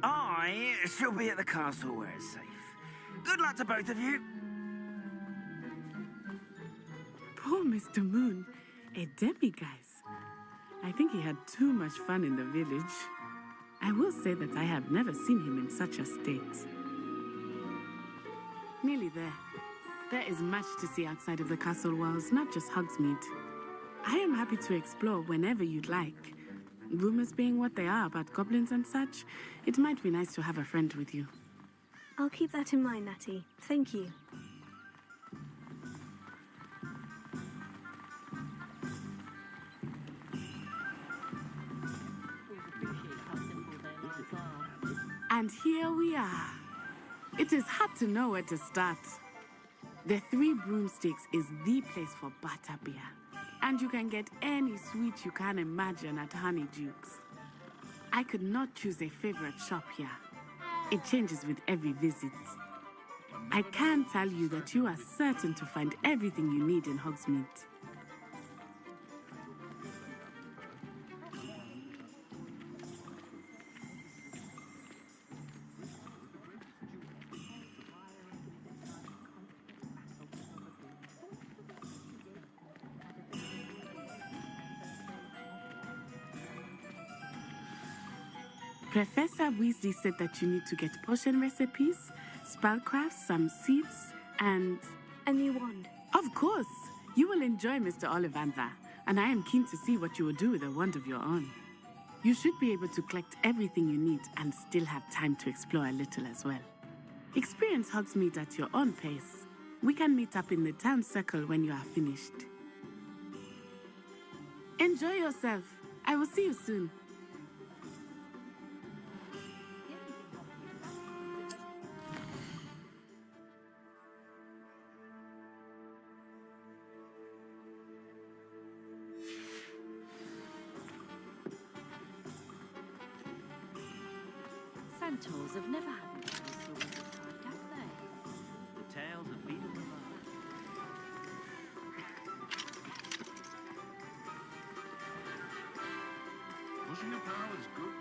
I shall be at the castle where it's safe. Good luck to both of you. Poor Mr. Moon. A demiguise. I think he had too much fun in the village. I will say that I have never seen him in such a state. Nearly there. There is much to see outside of the castle walls, not just Hogsmeade. I am happy to explore whenever you'd like. Rumors being what they are about goblins and such, it might be nice to have a friend with you. I'll keep that in mind, Natty. Thank you. And here we are. It is hard to know where to start. The Three Broomsticks is the place for butterbeer. And you can get any sweet you can imagine at Honeydukes. I could not choose a favorite shop here. It changes with every visit. I can tell you that you are certain to find everything you need in Hogsmeade. Professor Weasley said that you need to get potion recipes, spellcrafts, some seeds, and... a new wand. Of course! You will enjoy Mr. Ollivander, and I am keen to see what you will do with a wand of your own. You should be able to collect everything you need and still have time to explore a little as well. Experience Hogsmeade at your own pace. We can meet up in the town circle when you are finished. Enjoy yourself. I will see you soon. Centaurs have never had an excuse for visit time, have they? The tales of Beetle and Pushing your power is good.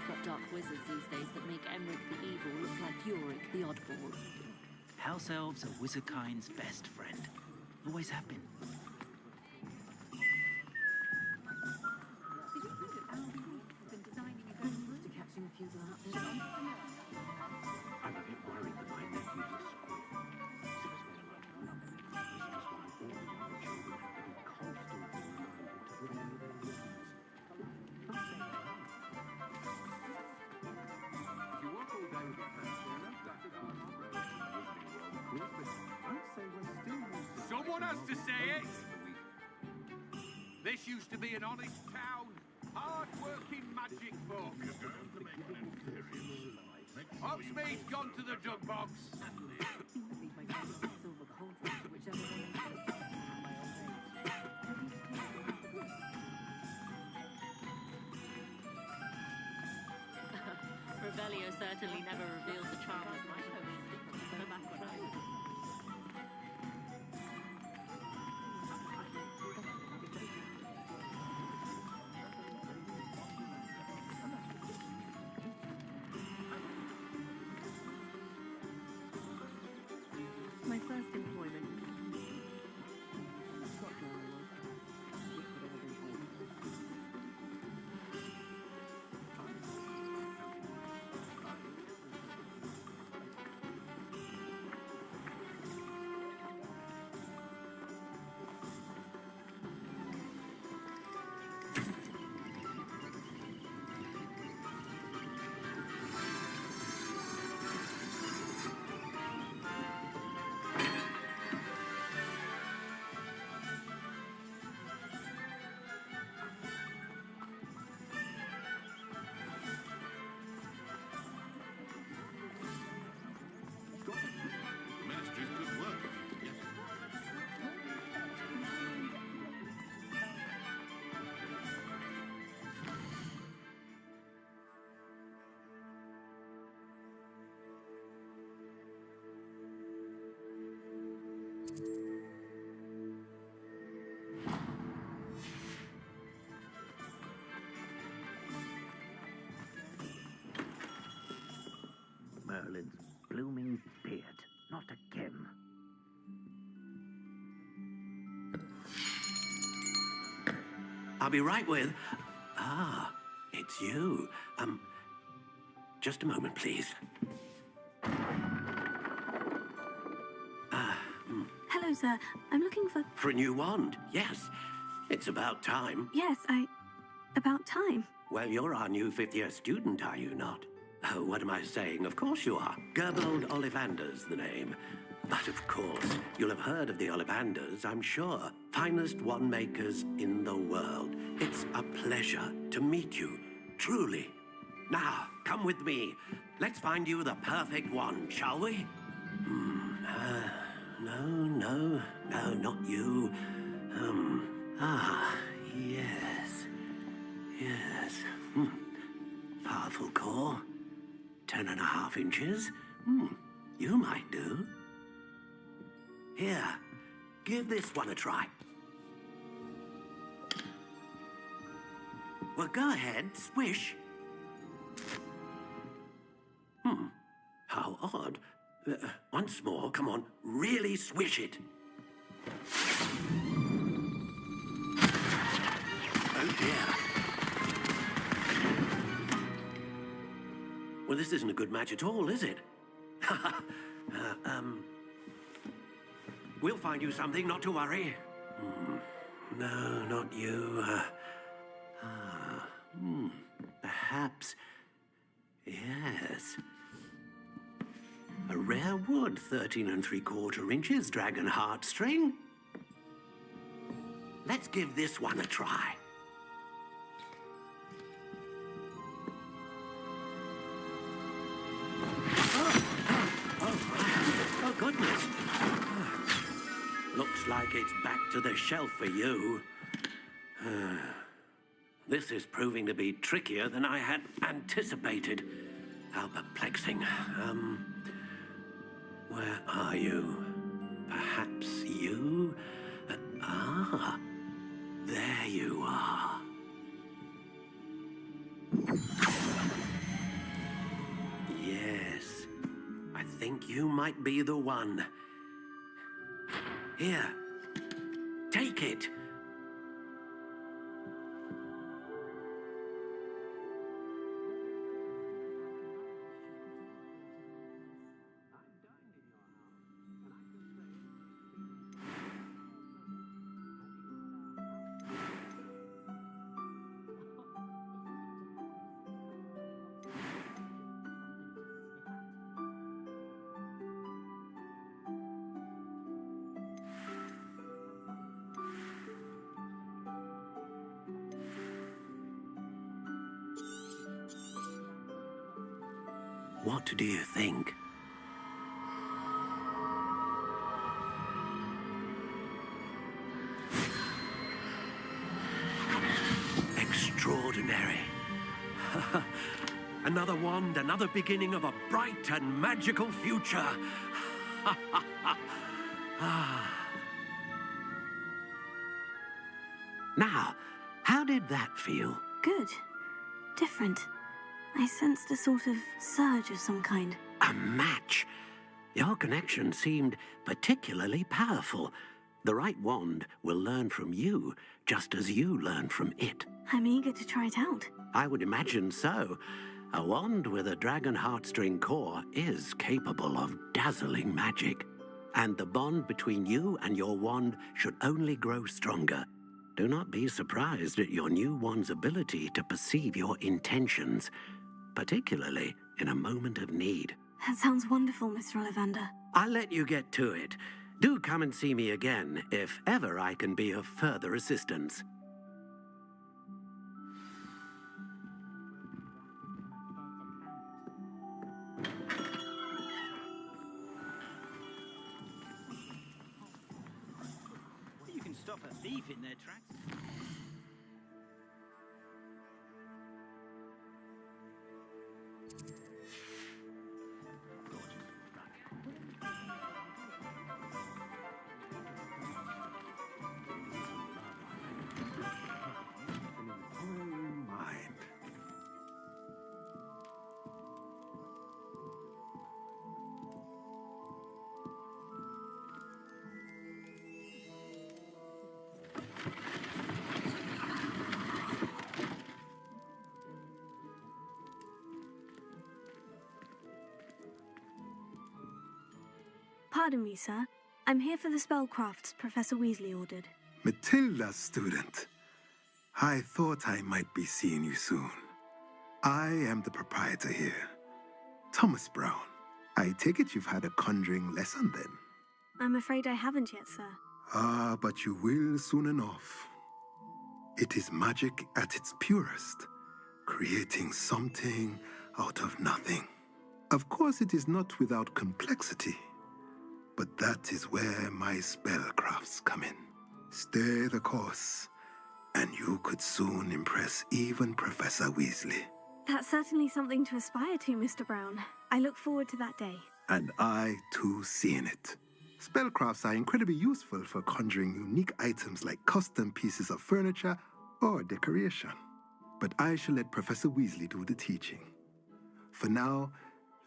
We've got dark wizards these days that make Emmerich the evil look like Yorick the oddball. House elves are wizardkind's best friend. Always have been. I'm a bit worried that my nephew's a squib. This is why all young children have to be constantly reminded to put away their weapons. You walk all day with your pants down, that's relative to the wizarding world, of course, but I'd say we're still... Someone has to say it! This used to be an honest town. Hard-working magic folk. Hogsmeade's gone to the jug box. Revelio certainly never revealed the charm of my host. No matter what I do. My first employment. Ministry's good work. Yes. Merlin's blooming beard. Not again. I'll be right with... Ah, it's you. Just a moment, please. Hello, sir. I'm looking for... For a new wand, yes. It's about time. Yes, about time. Well, you're our new fifth-year student, are you not? Oh, what am I saying? Of course you are. Gerbold Ollivander's the name. But of course, you'll have heard of the Ollivanders, I'm sure. Finest wand makers in the world. It's a pleasure to meet you, truly. Now, come with me. Let's find you the perfect wand, shall we? No, not you. Yes. Powerful core. 10.5 inches. You might do. Here, give this one a try. Well, go ahead, swish. How odd. Once more, come on, really swish it. Oh dear. Well, this isn't a good match at all, is it? We'll find you something, not to worry. No, not you. Perhaps. Yes. A rare wood, 13 3/4 inches, dragon heartstring. Let's give this one a try. Oh, goodness. Looks like it's back to the shelf for you. This is proving to be trickier than I had anticipated. How perplexing. Where are you? Perhaps you? There you are. think you might be the one. Here, take it. What do you think? Extraordinary. Another wand, another beginning of a bright and magical future. Now, how did that feel? Good. Different. I sensed a sort of surge of some kind. A match? Your connection seemed particularly powerful. The right wand will learn from you, just as you learn from it. I'm eager to try it out. I would imagine so. A wand with a dragon heartstring core is capable of dazzling magic. And the bond between you and your wand should only grow stronger. Do not be surprised at your new wand's ability to perceive your intentions, particularly in a moment of need. That sounds wonderful, Mr. Ollivander. I'll let you get to it. Do come and see me again if ever I can be of further assistance. You can stop a thief in their tracks. Pardon me, sir. I'm here for the spellcrafts Professor Weasley ordered. Matilda's student. I thought I might be seeing you soon. I am the proprietor here, Thomas Brown. I take it you've had a conjuring lesson then? I'm afraid I haven't yet, sir. Ah, but you will soon enough. It is magic at its purest, creating something out of nothing. Of course, it is not without complexity, but that is where my spellcrafts come in. Stay the course, and you could soon impress even Professor Weasley. That's certainly something to aspire to, Mr. Brown. I look forward to that day. And I, too, seeing it. Spellcrafts are incredibly useful for conjuring unique items like custom pieces of furniture or decoration. But I shall let Professor Weasley do the teaching. For now,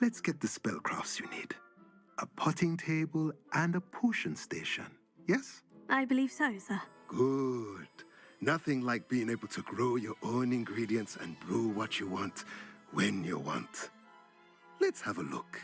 let's get the spellcrafts you need. A potting table and a potion station, yes? I believe so, sir. Good. Nothing like being able to grow your own ingredients and brew what you want when you want. Let's have a look.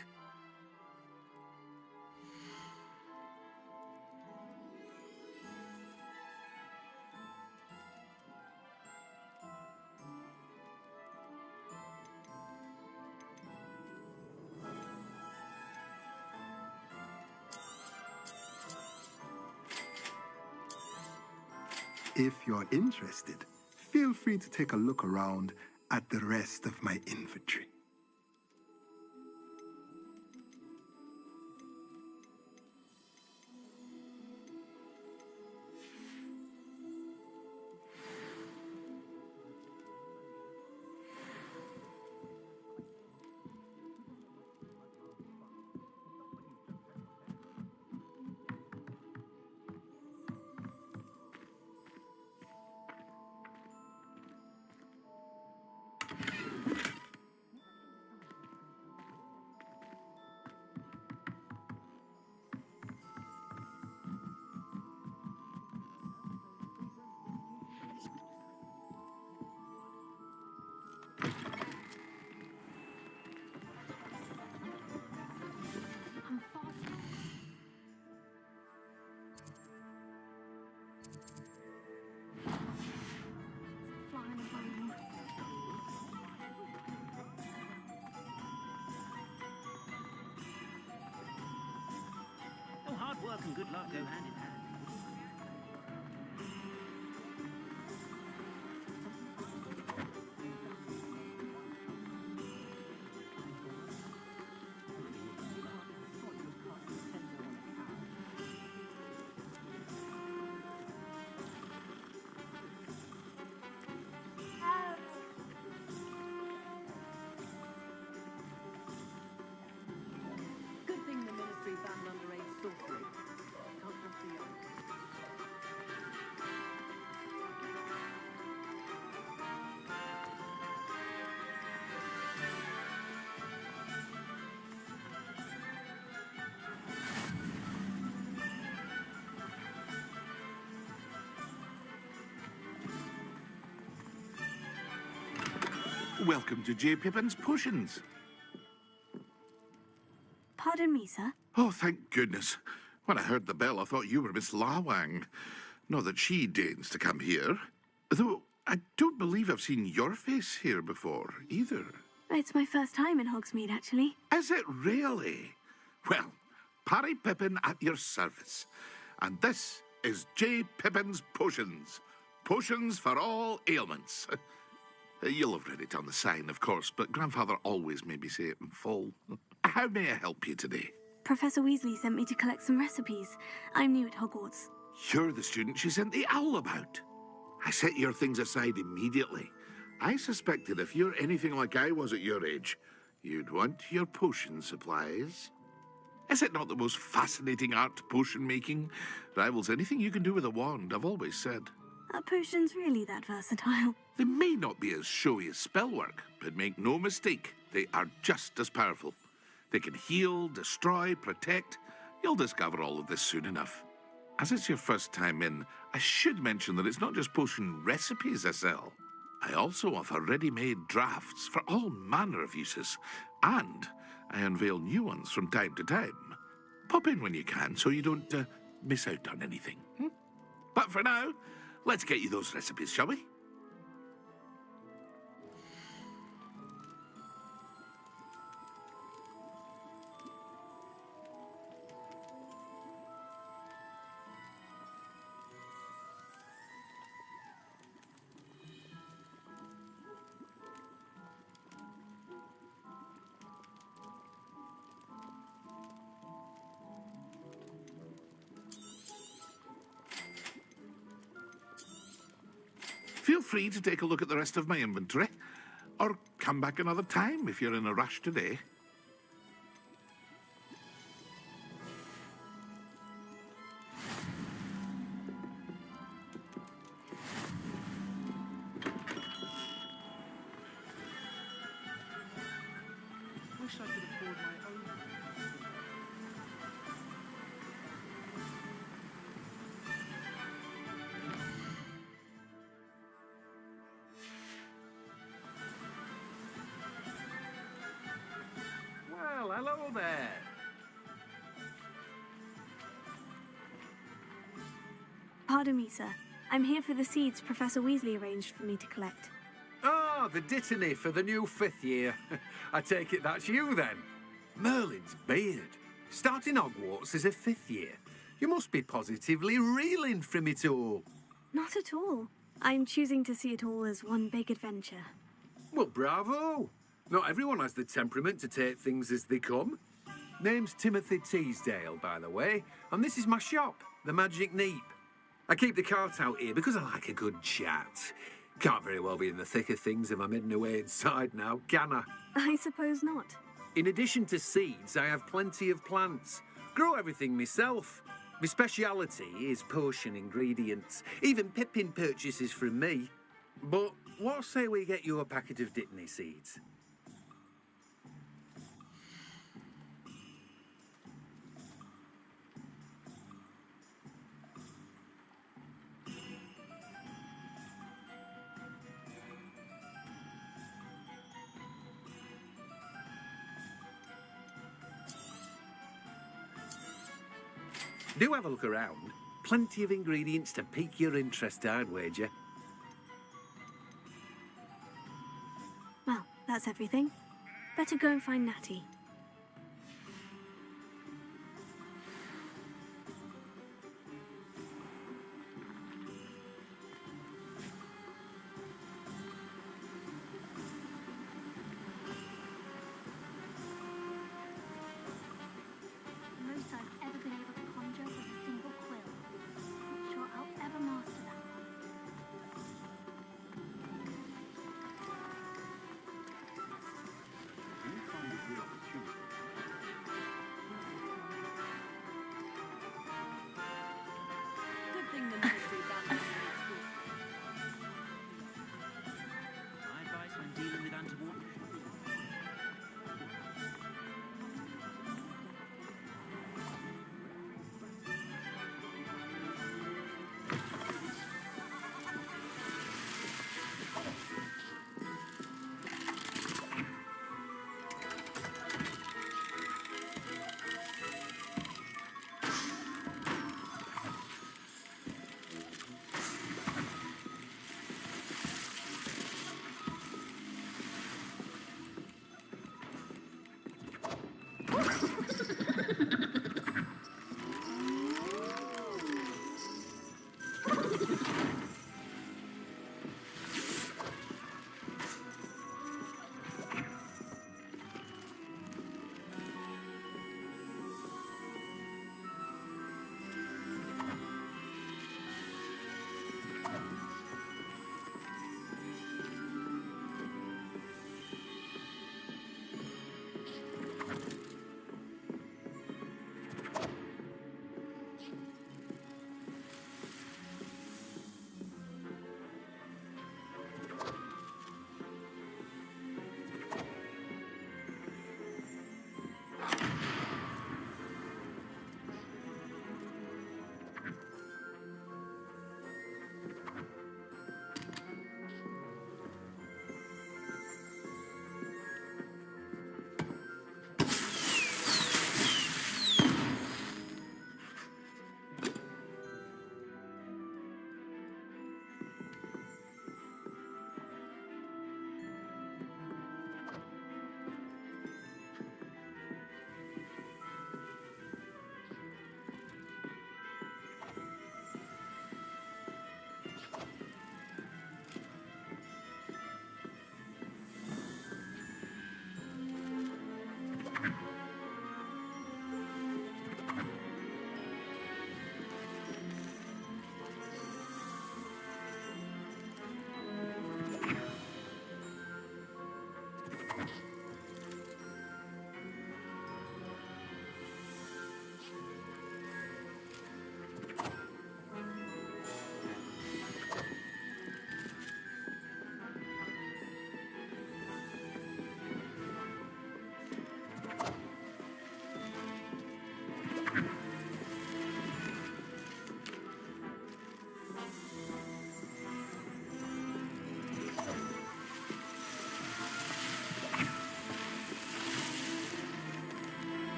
If you're interested, feel free to take a look around at the rest of my inventory. Hard work and good luck go hand in hand. Good thing the Ministry banned underage sorcery. Can't trust the young. Welcome to J. Pippin's Potions. Pardon me, sir. Oh, thank goodness. When I heard the bell, I thought you were Miss Lawang. Not that she deigns to come here. Though I don't believe I've seen your face here before, either. It's my first time in Hogsmeade, actually. Is it really? Well, Parry Pippin at your service. And this is J. Pippin's Potions. Potions for all ailments. You'll have read it on the sign, of course, but Grandfather always made me say it in full. How may I help you today? Professor Weasley sent me to collect some recipes. I'm new at Hogwarts. You're the student she sent the owl about. I set your things aside immediately. I suspected if you're anything like I was at your age, you'd want your potion supplies. Is it not the most fascinating art, potion making? Rivals anything you can do with a wand, I've always said. Are potions really that versatile? They may not be as showy as spellwork, but make no mistake, they are just as powerful. They can heal, destroy, protect. You'll discover all of this soon enough. As it's your first time in, I should mention that it's not just potion recipes I sell. I also offer ready-made drafts for all manner of uses, and I unveil new ones from time to time. Pop in when you can so you don't miss out on anything. But for now, let's get you those recipes, shall we? Feel free to take a look at the rest of my inventory, or come back another time if you're in a rush today. Wish I could afford my own. Well, hello there. Pardon me, sir. I'm here for the seeds Professor Weasley arranged for me to collect. Ah, the dittany for the new 5th year. I take it that's you then. Merlin's beard. Starting Hogwarts as a 5th year. You must be positively reeling from it all. Not at all. I'm choosing to see it all as one big adventure. Well, bravo. Not everyone has the temperament to take things as they come. Name's Timothy Teasdale, by the way, and this is my shop, the Magic Neep. I keep the cart out here because I like a good chat. Can't very well be in the thick of things if I'm hidden away inside now, can I? I suppose not. In addition to seeds, I have plenty of plants. Grow everything myself. My speciality is potion ingredients. Even Pippin purchases from me. But what say we get you a packet of dittany seeds? Do have a look around. Plenty of ingredients to pique your interest, I'd wager. Well, that's everything. Better go and find Natty.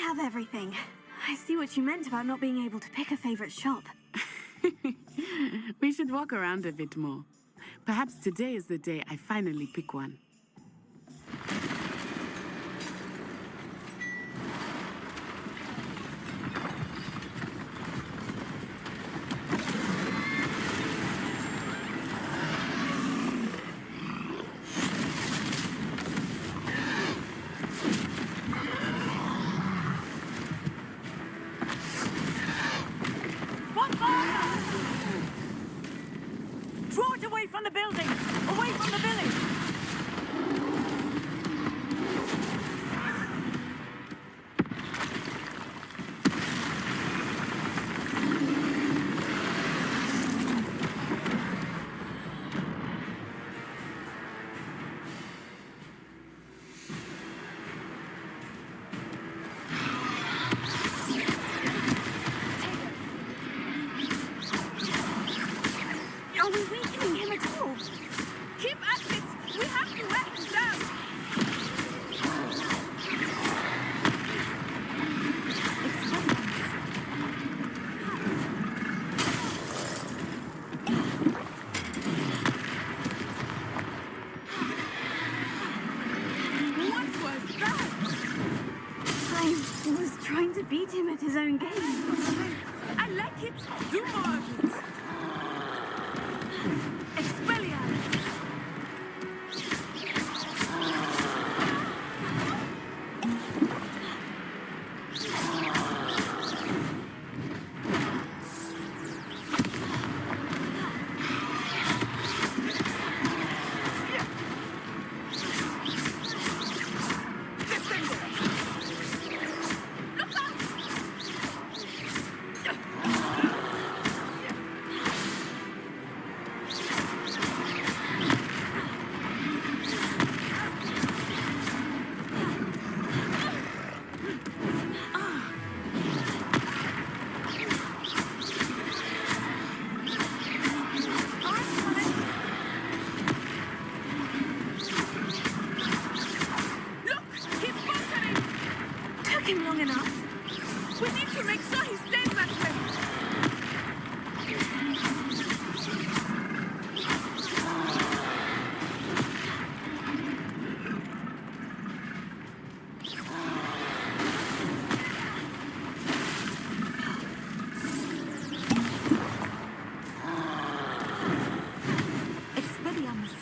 have everything. I see what you meant about not being able to pick a favorite shop. We should walk around a bit more. Perhaps today is the day I finally pick one. Draw it away from the building! Away from the village! Are we weakening him at all? Keep at it! We have to let him down! What was that? I was trying to beat him at his own game. I like it! Do more of it! Expelliarmus! Took him long enough. We need to make sure he stays that way! Expelliarmus.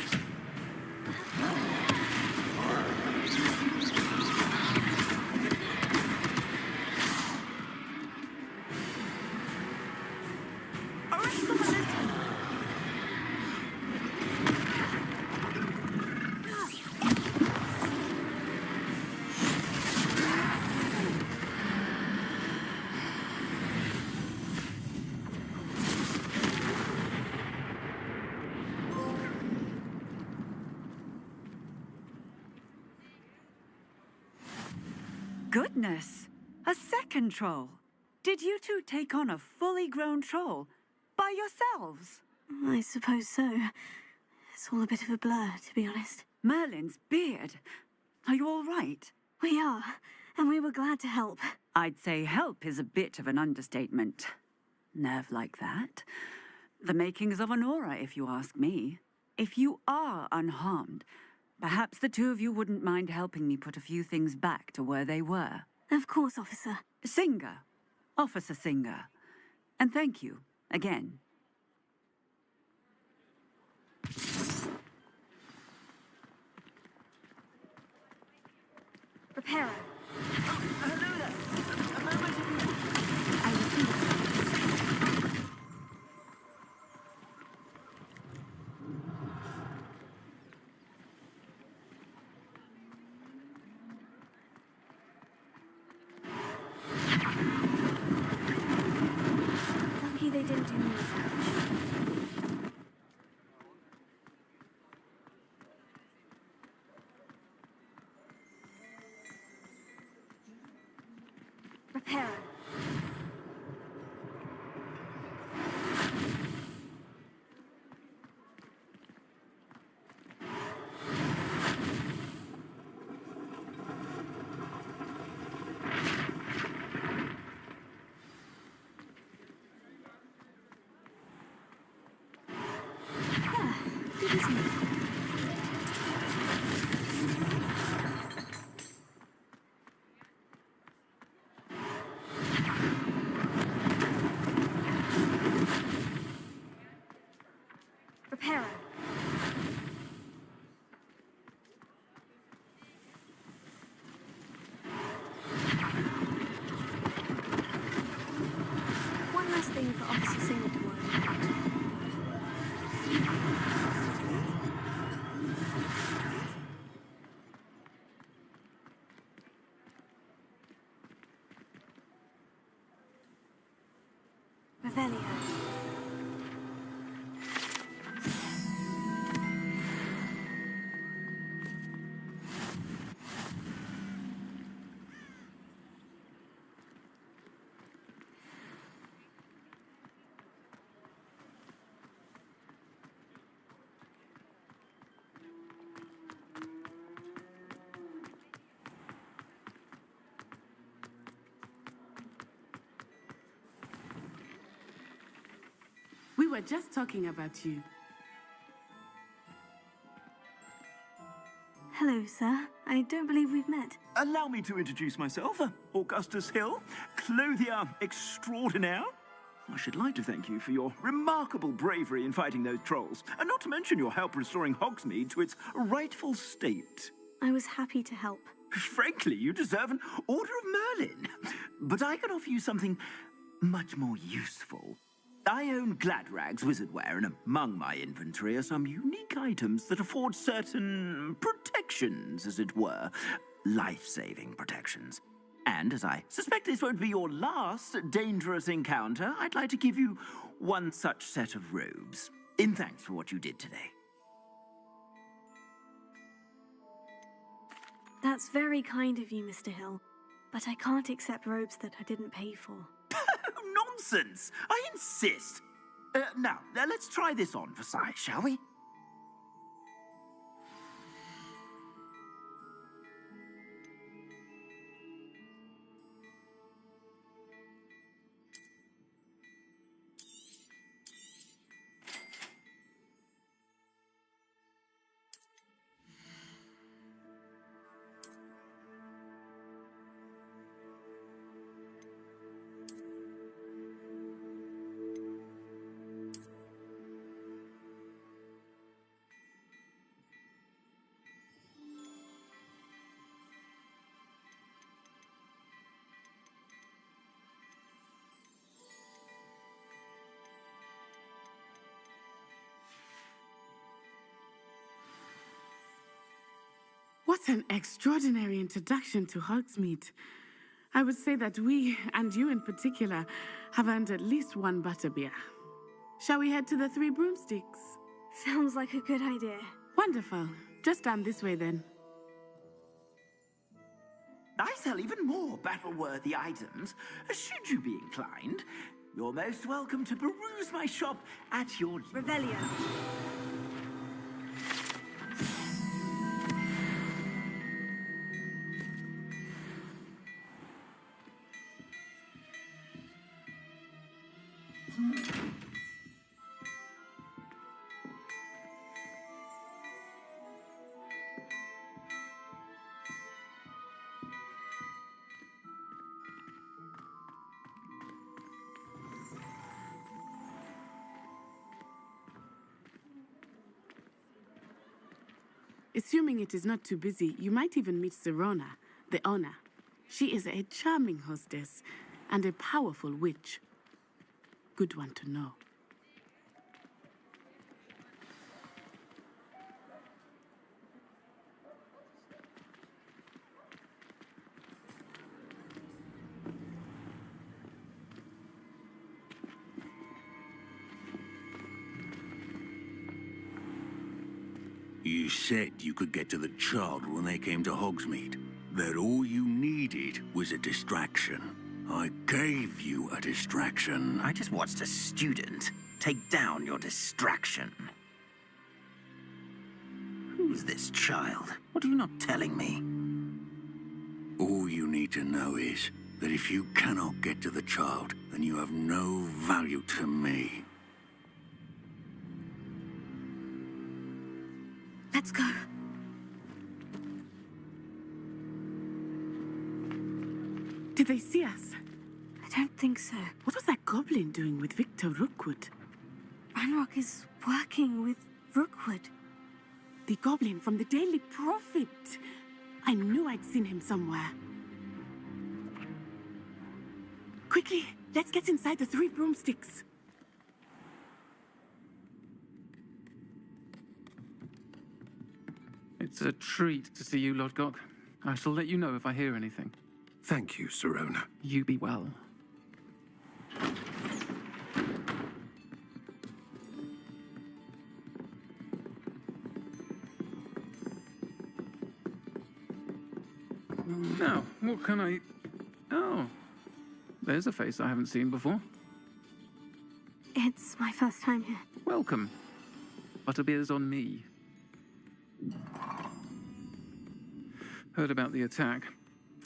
Goodness! A second troll! Did you two take on a fully grown troll? By yourselves? I suppose so. It's all a bit of a blur, to be honest. Merlin's beard. Are you all right? We are, and we were glad to help. I'd say help is a bit of an understatement. Nerve like that. The makings of an aura, if you ask me. If you are unharmed, perhaps the two of you wouldn't mind helping me put a few things back to where they were. Of course, officer. Singer. Officer Singer. And thank you, again. Reparo. Hello there. A moment of your... I received Lucky they didn't do me damage. Reparo. isn't it? Reparo. One last thing for Officer Singer to worry about. Revelio. We were just talking about you. Hello, sir. I don't believe we've met. Allow me to introduce myself, Augustus Hill, clothier extraordinaire. I should like to thank you for your remarkable bravery in fighting those trolls, and not to mention your help restoring Hogsmeade to its rightful state. I was happy to help. Frankly, you deserve an Order of Merlin. But I can offer you something much more useful. I own Gladrag's wizardware, and among my inventory are some unique items that afford certain protections, as it were. Life-saving protections. And as I suspect this won't be your last dangerous encounter, I'd like to give you one such set of robes, in thanks for what you did today. That's very kind of you, Mr. Hill. But I can't accept robes that I didn't pay for. Nonsense! I insist! Now, let's try this on for size, shall we? What an extraordinary introduction to Hogsmeade. I would say that we, and you in particular, have earned at least one butterbeer. Shall we head to the Three Broomsticks? Sounds like a good idea. Wonderful. Just down this way then. I sell even more battle-worthy items. Should you be inclined, you're most welcome to peruse my shop at your... Revelio. Assuming it is not too busy, you might even meet Serona, the owner. She is a charming hostess and a powerful witch. Good one to know. You said you could get to the child when they came to Hogsmeade. That all you needed was a distraction. I gave you a distraction. I just watched a student take down your distraction. Who's this child? What are you not telling me? All you need to know is that if you cannot get to the child, then you have no value to me. Let's go. Did they see us? I don't think so. What was that goblin doing with Victor Rookwood? Ranrock is working with Rookwood. The goblin from the Daily Prophet. I knew I'd seen him somewhere. Quickly, let's get inside the 3 broomsticks. It's a treat to see you, Lodgok. I shall let you know if I hear anything. Thank you, Sirona. You be well. Now, what can I... Oh, there's a face I haven't seen before. It's my first time here. Welcome. Butterbeer's on me. Heard about the attack.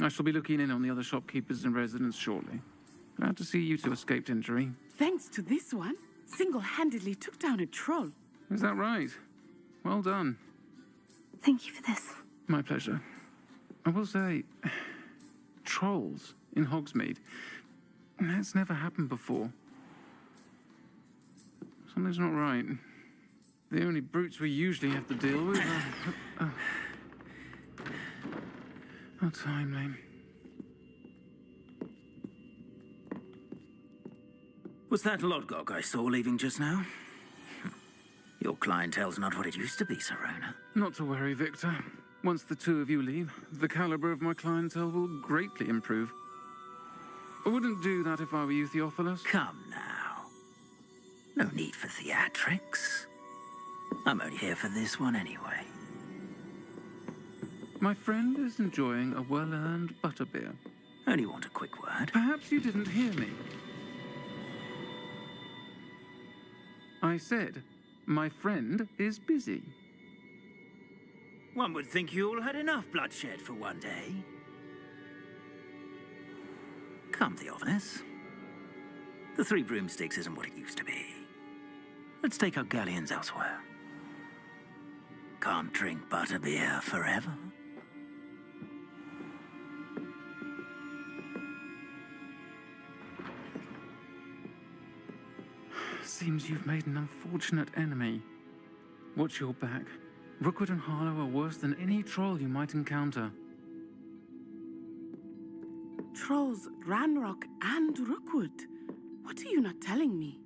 I shall be looking in on the other shopkeepers and residents shortly. Glad to see you two escaped injury. Thanks to this one, single-handedly took down a troll. Is that right? Well done. Thank you for this. My pleasure. I will say, trolls in Hogsmeade. That's never happened before. Something's not right. The only brutes we usually have to deal with are... How timely. Was that Lodgok I saw leaving just now? Your clientele's not what it used to be, Sirona. Not to worry, Victor. Once the two of you leave, the caliber of my clientele will greatly improve. I wouldn't do that if I were you, Theophilus. Come now. No need for theatrics. I'm only here for this one anyway. My friend is enjoying a well-earned butterbeer. Only want a quick word. Perhaps you didn't hear me. I said, my friend is busy. One would think you all had enough bloodshed for one day. Come, Theophilus. The 3 broomsticks isn't what it used to be. Let's take our galleons elsewhere. Can't drink butterbeer forever. Seems you've made an unfortunate enemy. Watch your back. Rookwood and Harlow are worse than any troll you might encounter. Trolls, Ranrock, and Rookwood. What are you not telling me?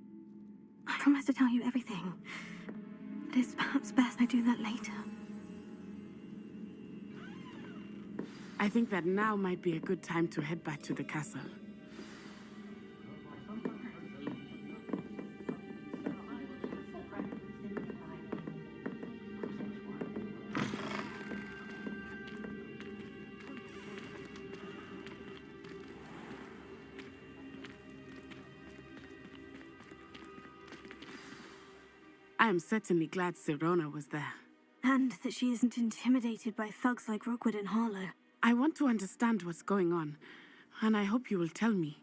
I promise to tell you everything. But it's perhaps best I do that later. I think that now might be a good time to head back to the castle. I am certainly glad Sirona was there. And that she isn't intimidated by thugs like Rookwood and Harlow. I want to understand what's going on, and I hope you will tell me.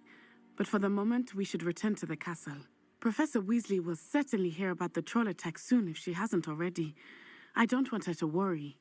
But for the moment, we should return to the castle. Professor Weasley will certainly hear about the troll attack soon if she hasn't already. I don't want her to worry.